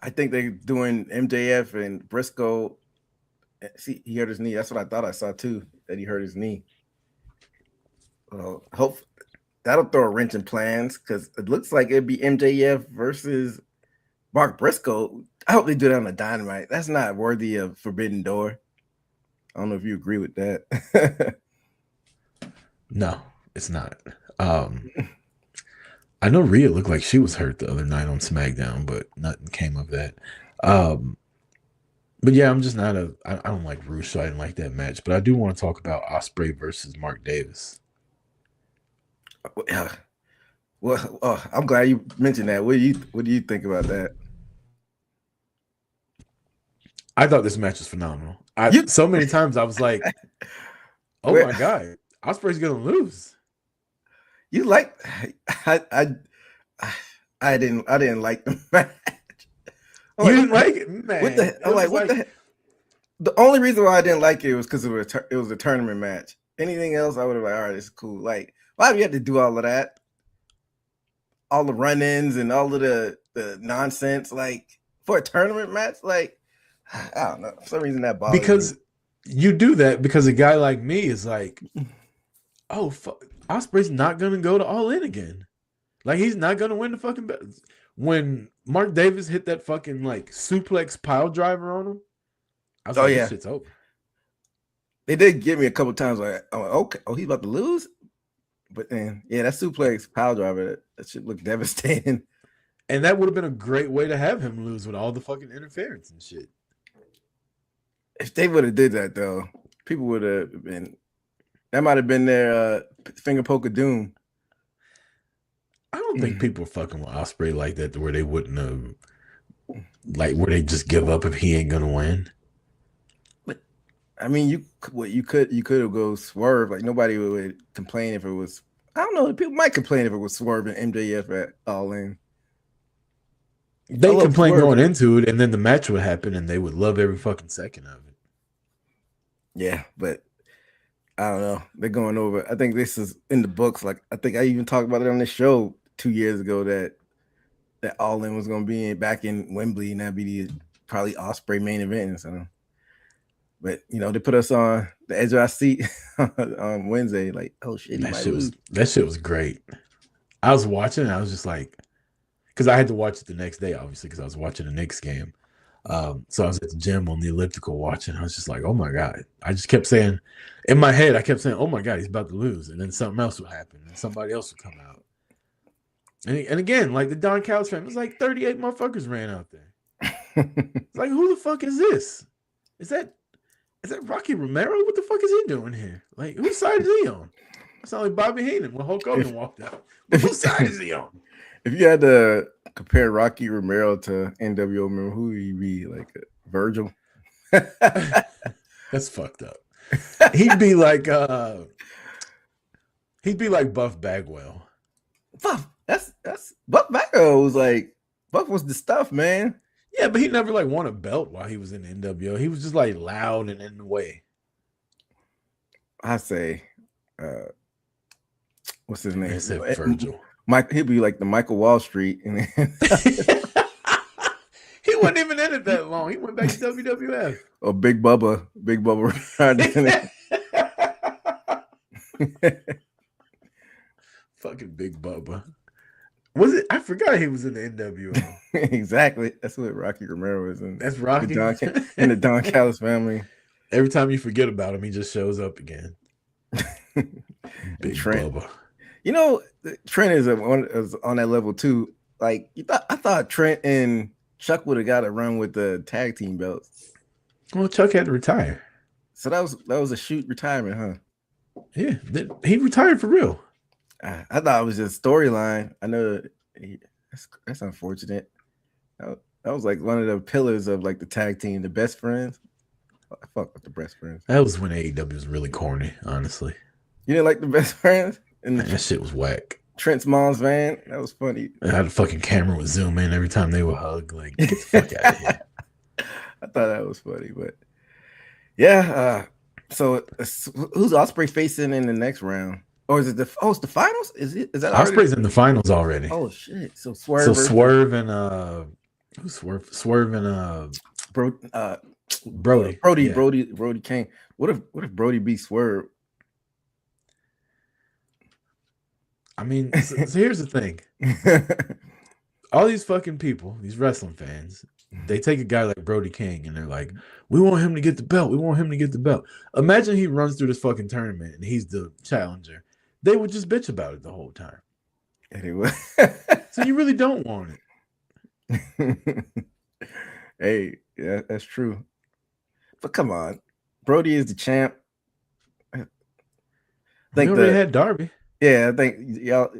they're doing MJF and Briscoe. See, he hurt his knee. That's what I thought I saw too, that he hurt his knee. Hope that'll throw a wrench in plans because it looks like it'd be MJF versus Mark Briscoe. I hope they do that on the Dynamite. That's not worthy of Forbidden Door. I don't know if you agree with that. No, it's not. I know Rhea looked like she was hurt the other night on SmackDown, but nothing came of that. But yeah, I'm just not I don't like Roosh, so I didn't like that match. But I do want to talk about Ospreay versus Mark Davis. Well, I'm glad you mentioned that. What do you think about that? I thought this match was phenomenal. So many times I was like, "Oh my God, Ospreay's gonna lose." You like? I didn't like the match. You didn't like it, man. What the? I'm like, what the heck? The only reason why I didn't like it was because it was a tournament match. Anything else, I would have like, all right, it's cool. Like, why do you have to do all of that? All the run-ins and all of the nonsense, like for a tournament match, like I don't know. For some reason that bothers because me. You do that because a guy like me is like, oh, fuck, Ospreay's not gonna go to All In again. Like he's not gonna win the fucking battle. When Mark Davis hit that fucking like suplex pile driver on him, I was like, this shit's over. They did get me a couple times like, okay, he's about to lose. But then, yeah, that suplex pile driver, that shit looked devastating. And that would have been a great way to have him lose with all the fucking interference and shit. If they would have did that though, people would have been. That might have been their finger poke of doom. I don't think people are fucking with Ospreay like that, to where they wouldn't have, like, where they just give up if he ain't gonna win. But I mean, you could have go Swerve. Like nobody would complain if it was. I don't know. People might complain if it was Swerve and MJF at All In. They complain going into it, and then the match would happen, and they would love every fucking second of it. Yeah, but I don't know. They're going over. I think this is in the books. Like I think I even talked about it on this show 2 years ago that All In was going to be back in Wembley, and that'd be probably Ospreay main event. So, but you know, they put us on the edge of our seat on Wednesday. Like, oh shit, that shit was great. I was watching, and I was just like, because I had to watch it the next day, obviously, because I was watching the Knicks game. So I was at the gym on the elliptical watching. I was just like, oh my God. I just kept saying, in my head, I kept saying, oh my God, he's about to lose. And then something else would happen, and somebody else would come out. And again, like the Don Callis fan, it was like 38 motherfuckers ran out there. It's like, who the fuck is this? Is that Rocky Romero? What the fuck is he doing here? Like, whose side is he on? It sounded like Bobby Heenan when Hulk Hogan walked out. Whose side is he on? If you had to compare Rocky Romero to NWO, remember who would he be? Like Virgil? That's fucked up. He'd be like Buff Bagwell. Buff, that's Buff Bagwell was like Buff was the stuff, man. Yeah, but he never like won a belt while he was in the NWO. He was just like loud and in the way. I say, what's his name? I said Virgil. He'd be like the Michael Wall Street. He wasn't even in it that long. He went back to WWF. Oh, Big Bubba. Fucking Big Bubba. Was it? I forgot he was in the NWO. Exactly. That's what Rocky Romero is in. That's Rocky. In the Don Callis family. Every time you forget about him, he just shows up again. Big Trent. Bubba. You know, Trent is on that level too. Like I thought Trent and Chuck would have got a run with the tag team belts. Well, Chuck had to retire. So that was a shoot retirement, huh? Yeah, he retired for real. I thought it was just storyline. I know that's unfortunate. That was like one of the pillars of like the tag team, the best friends. I fuck with the best friends. That was when AEW was really corny, honestly. You didn't like the best friends? And Man, that shit was whack. Trent's mom's van. That was funny. How the fucking camera would zoom in every time they would hug. Like, get the fuck out of here. I thought that was funny, but yeah. So who's Ospreay facing in the next round? Or is it it's the finals? Is that Ospreay's in the finals already? Oh shit! So Swerve. So Swerve and who's Swerve and Brody. Brody King. What if Brody beats Swerve? I mean, so here's the thing. All these fucking people, these wrestling fans, they take a guy like Brody King and they're like, we want him to get the belt. We want him to get the belt. Imagine he runs through this fucking tournament and he's the challenger. They would just bitch about it the whole time. Anyway. So you really don't want it. Hey, yeah, that's true. But come on. Brody is the champ. I think they had Darby. Yeah, I think y'all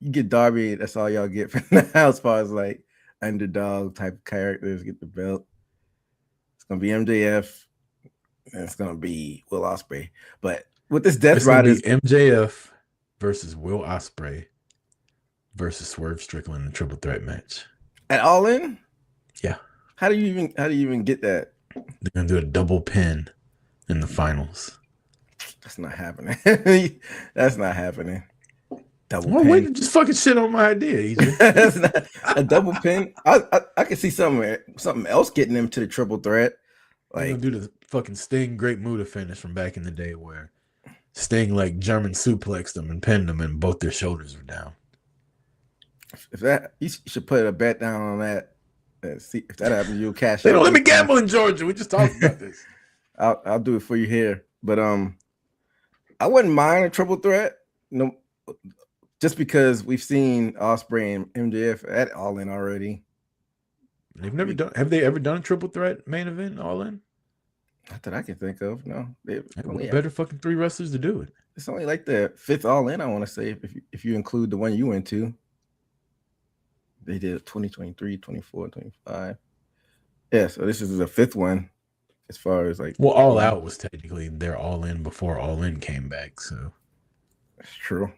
you get Darby, that's all y'all get from now as far as like underdog type of characters get the belt. It's gonna be MJF and it's gonna be Will Ospreay. But with this Death Riders, MJF versus Will Ospreay versus Swerve Strickland in a triple threat match. At All In? Yeah. How do you even get that? They're gonna do a double pin in the finals. That's not happening. That's not happening. Double well, pin. wait to just fucking shit on my idea, EJ. That's not a double pin. I can see something else getting them to the triple threat. Like gonna do the fucking Sting Great Muta finish from back in the day where Sting like German suplexed them and pinned them and both their shoulders were down. If that you should put a bet down on that. See if that happens, you'll cash. They don't let me gamble in Georgia. We just talked about this. I'll do it for you here, but I wouldn't mind a triple threat. No, just because we've seen Ospreay and MJF at All In already. They've never done. Have they ever done a triple threat main event All In? Not that I can think of. No, better fucking 3 wrestlers to do it. It's only like the 5th All In. I want to say if you include the one you went to. They did 2023, 24, 25. Yeah, so this is the 5th one as far as like. Well, All Out was technically their All In before All In came back, so. That's true.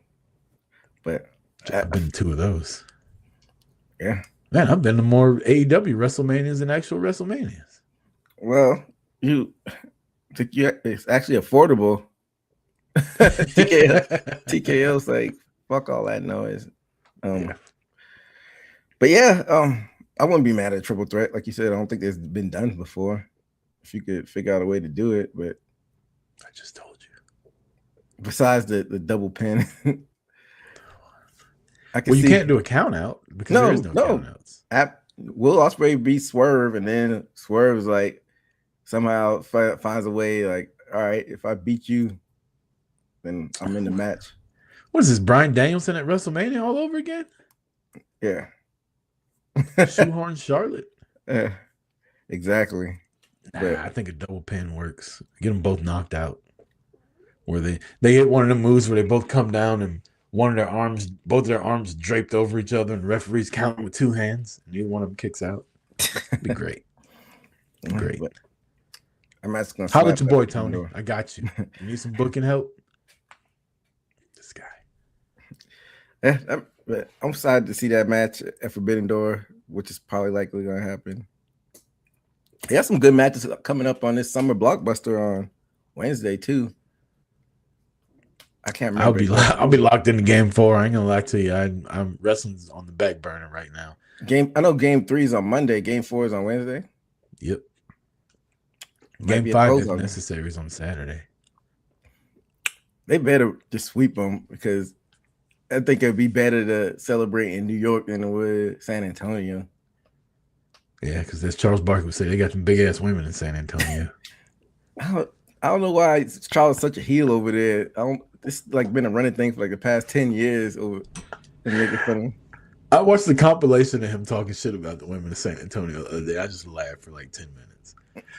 But I've been to 2 of those. Yeah. Man, I've been to more AEW WrestleManias than actual WrestleManias. Well, it's actually affordable. TKO's like, fuck all that noise. Yeah. But yeah, I wouldn't be mad at triple threat. Like you said, I don't think it's been done before. If you could figure out a way to do it, but I just told you. Besides the double pin, you can't do a count out because there is no count outs. Will Ospreay beat Swerve, and then Swerve is like somehow finds a way. Like, all right, if I beat you, then I'm in the match. What is this, Bryan Danielson at WrestleMania all over again? Yeah. Shoehorn Charlotte. Exactly. Nah, I think a double pin works. Get them both knocked out. Where they hit one of the moves where they both come down and both of their arms draped over each other, and referees count with 2 hands. And neither one of them kicks out. It'd be great. Great. I'm asking. Holla at your boy, Tony. I got you. You need some booking help? This guy. Yeah, I'm excited to see that match at Forbidden Door, which is probably likely going to happen. They have some good matches coming up on this summer blockbuster on Wednesday too. I can't remember. I'll be locked into Game 4. I ain't gonna lie to you. I'm wrestling's on the back burner right now. I know Game 3 is on Monday. Game 4 is on Wednesday. Yep. Game 5, if necessary, is on Saturday. They better just sweep them because I think it'd be better to celebrate in New York than it would San Antonio. Yeah, because as Charles Barkley would say, they got some big ass women in San Antonio. I I don't know why Charles is such a heel over there. It's like been a running thing for like the past 10 years over and making fun of him. I watched the compilation of him talking shit about the women of San Antonio the other day. I just laughed for like 10 minutes.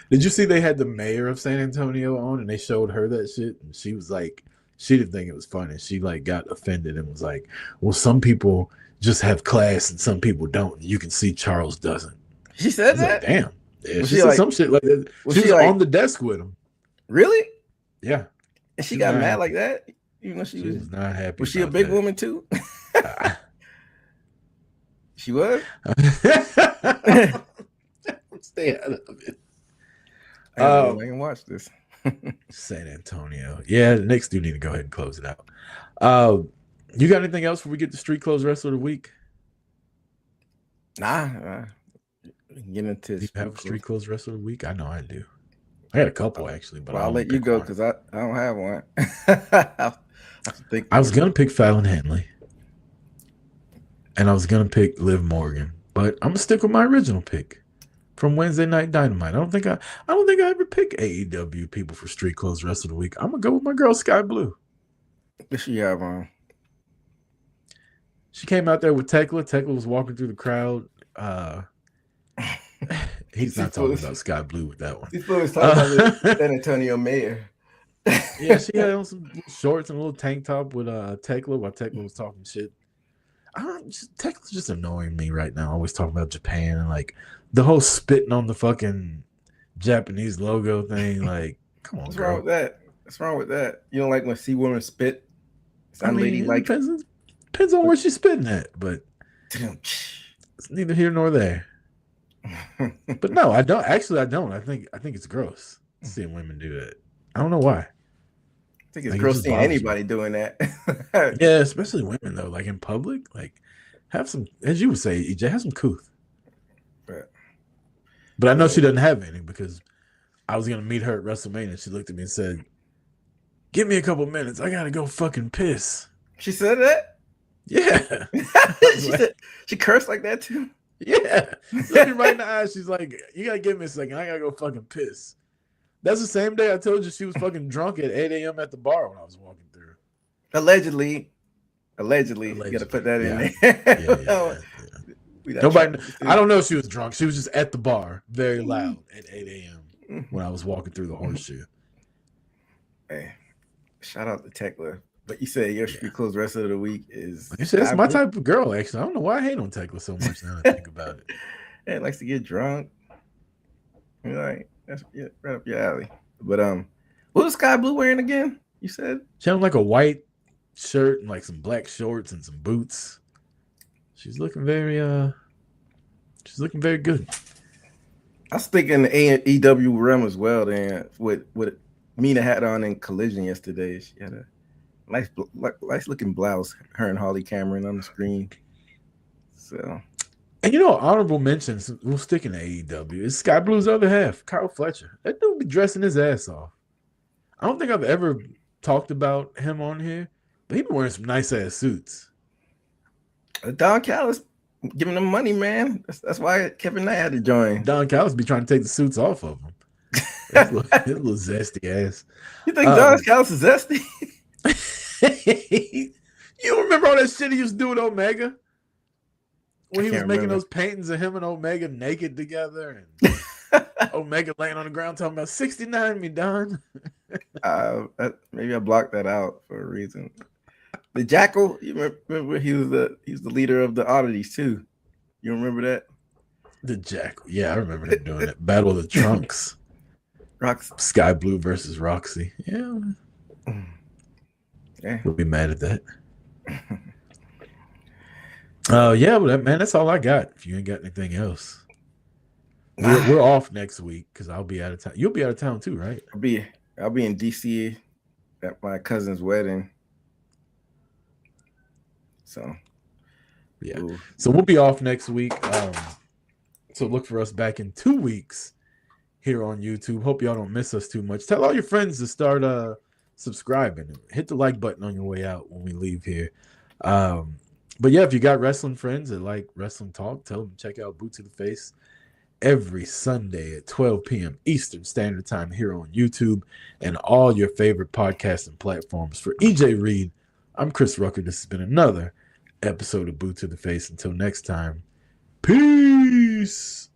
Did you see they had the mayor of San Antonio on and they showed her that shit? And she was like, she didn't think it was funny. She like got offended and was like, well, some people just have class and some people don't. You can see Charles doesn't. She said that? Like, damn. Yeah, Was she she said like- some shit like that. She was like- on the desk with him. Really? Yeah. And she She's got not mad happy. like that? Even though she She was was not happy. Was she a about big that. woman too? She was? Stay out of it. I can watch this. San Antonio. Yeah, the Knicks do need to go ahead and close it out. You got anything else before we get the street clothes wrestler of the week? Nah. Get into Do you have a street clothes wrestler of the week? I know I do. I got a couple actually, but Well, I'll let you go because I don't have one. I was gonna pick Fallon Henley, and I was gonna pick Liv Morgan, but I'm gonna stick with my original pick from Wednesday Night Dynamite. I don't think I ever pick AEW people for street clothes wrestler of the week. I'm gonna go with my girl Sky Blue. What she have on? She came out there with Tekla. Tekla was walking through the crowd. He's not talking about Sky Blue with that one. She's talking about the San Antonio mayor. Yeah, she had on some shorts and a little tank top with Tekla while Tekla was talking shit. Tekla's just annoying me right now. Always talking about Japan and like the whole spitting on the fucking Japanese logo thing. Like, come on, What's girl. wrong with that? What's wrong with that? You don't like when see women spit? Sound lady it like depends on where she's spitting at, but it's neither here nor there. But no, I don't. Actually, I don't. I think it's gross seeing women do that. I don't know why. I think it's Like, it gross just seeing bothers anybody doing that. Yeah, especially women though. Like in public, like have some, as you would say, EJ, have some couth. Right. But I know she doesn't have any because I was gonna meet her at WrestleMania. She looked at me and said, "Give me a couple minutes. I gotta go fucking piss." She said that? Yeah. She cursed like that too? Yeah. Look me right in the eyes. She's like, "You gotta give me a second. I gotta go fucking piss." That's the same day I told you she was fucking drunk at 8 a.m. at the bar when I was walking through. Allegedly. You gotta put that in there. Yeah. Nobody. I don't know if she was drunk. She was just at the bar, very loud at 8 a.m. when I was walking through the horseshoe. Hey, shout out to Tekla. But you said your street clothes rest of the week is. Like I said, that's my type of girl. Actually, I don't know why I hate on Tekla so much now that I think about it. Hey, likes to get drunk. You're like, that's right up your alley. But what was Sky Blue wearing again? You said She had like a white shirt and like some black shorts and some boots. She's looking very good. I was thinking the AEW realm as well. Then with Mina had on in Collision yesterday, she had a nice looking blouse. Her and Holly Cameron on the screen. So, and you know, honorable mentions. We'll stick in AEW. It's Sky Blue's other half, Kyle Fletcher. That dude be dressing his ass off. I don't think I've ever talked about him on here, but he been wearing some nice ass suits. Don Callis giving them money, man. That's why Kevin Knight had to join. Don Callis be trying to take the suits off of him. His little zesty ass. You think Don Callis is zesty? You don't remember all that shit he used to do with Omega? When he was making remember. those paintings of him and Omega naked together and Omega laying on the ground talking about 69 me, Don. Maybe I blocked that out for a reason. The Jackal, you remember he was the leader of the Oddities too. You remember that? The Jackal. Yeah, I remember them doing it. Battle of the Trunks. Rox. Sky Blue versus Roxy. Yeah. We'll be mad at that. Yeah, well, man, that's all I got. If you ain't got anything else. We're off next week because I'll be out of town. You'll be out of town too, right? I'll be in DC at my cousin's wedding. So yeah. Ooh. So we'll be off next week. So look for us back in 2 weeks here on YouTube. Hope y'all don't miss us too much. Tell all your friends to start subscribing. Hit the like button on your way out when we leave here. But yeah, if you got wrestling friends that like wrestling talk, tell them to check out Boot to the Face every Sunday at 12 p.m. Eastern Standard Time here on YouTube and all your favorite podcasting platforms. For EJ Reed, I'm Chris Rucker. This has been another episode of Boot to the Face. Until next time, peace.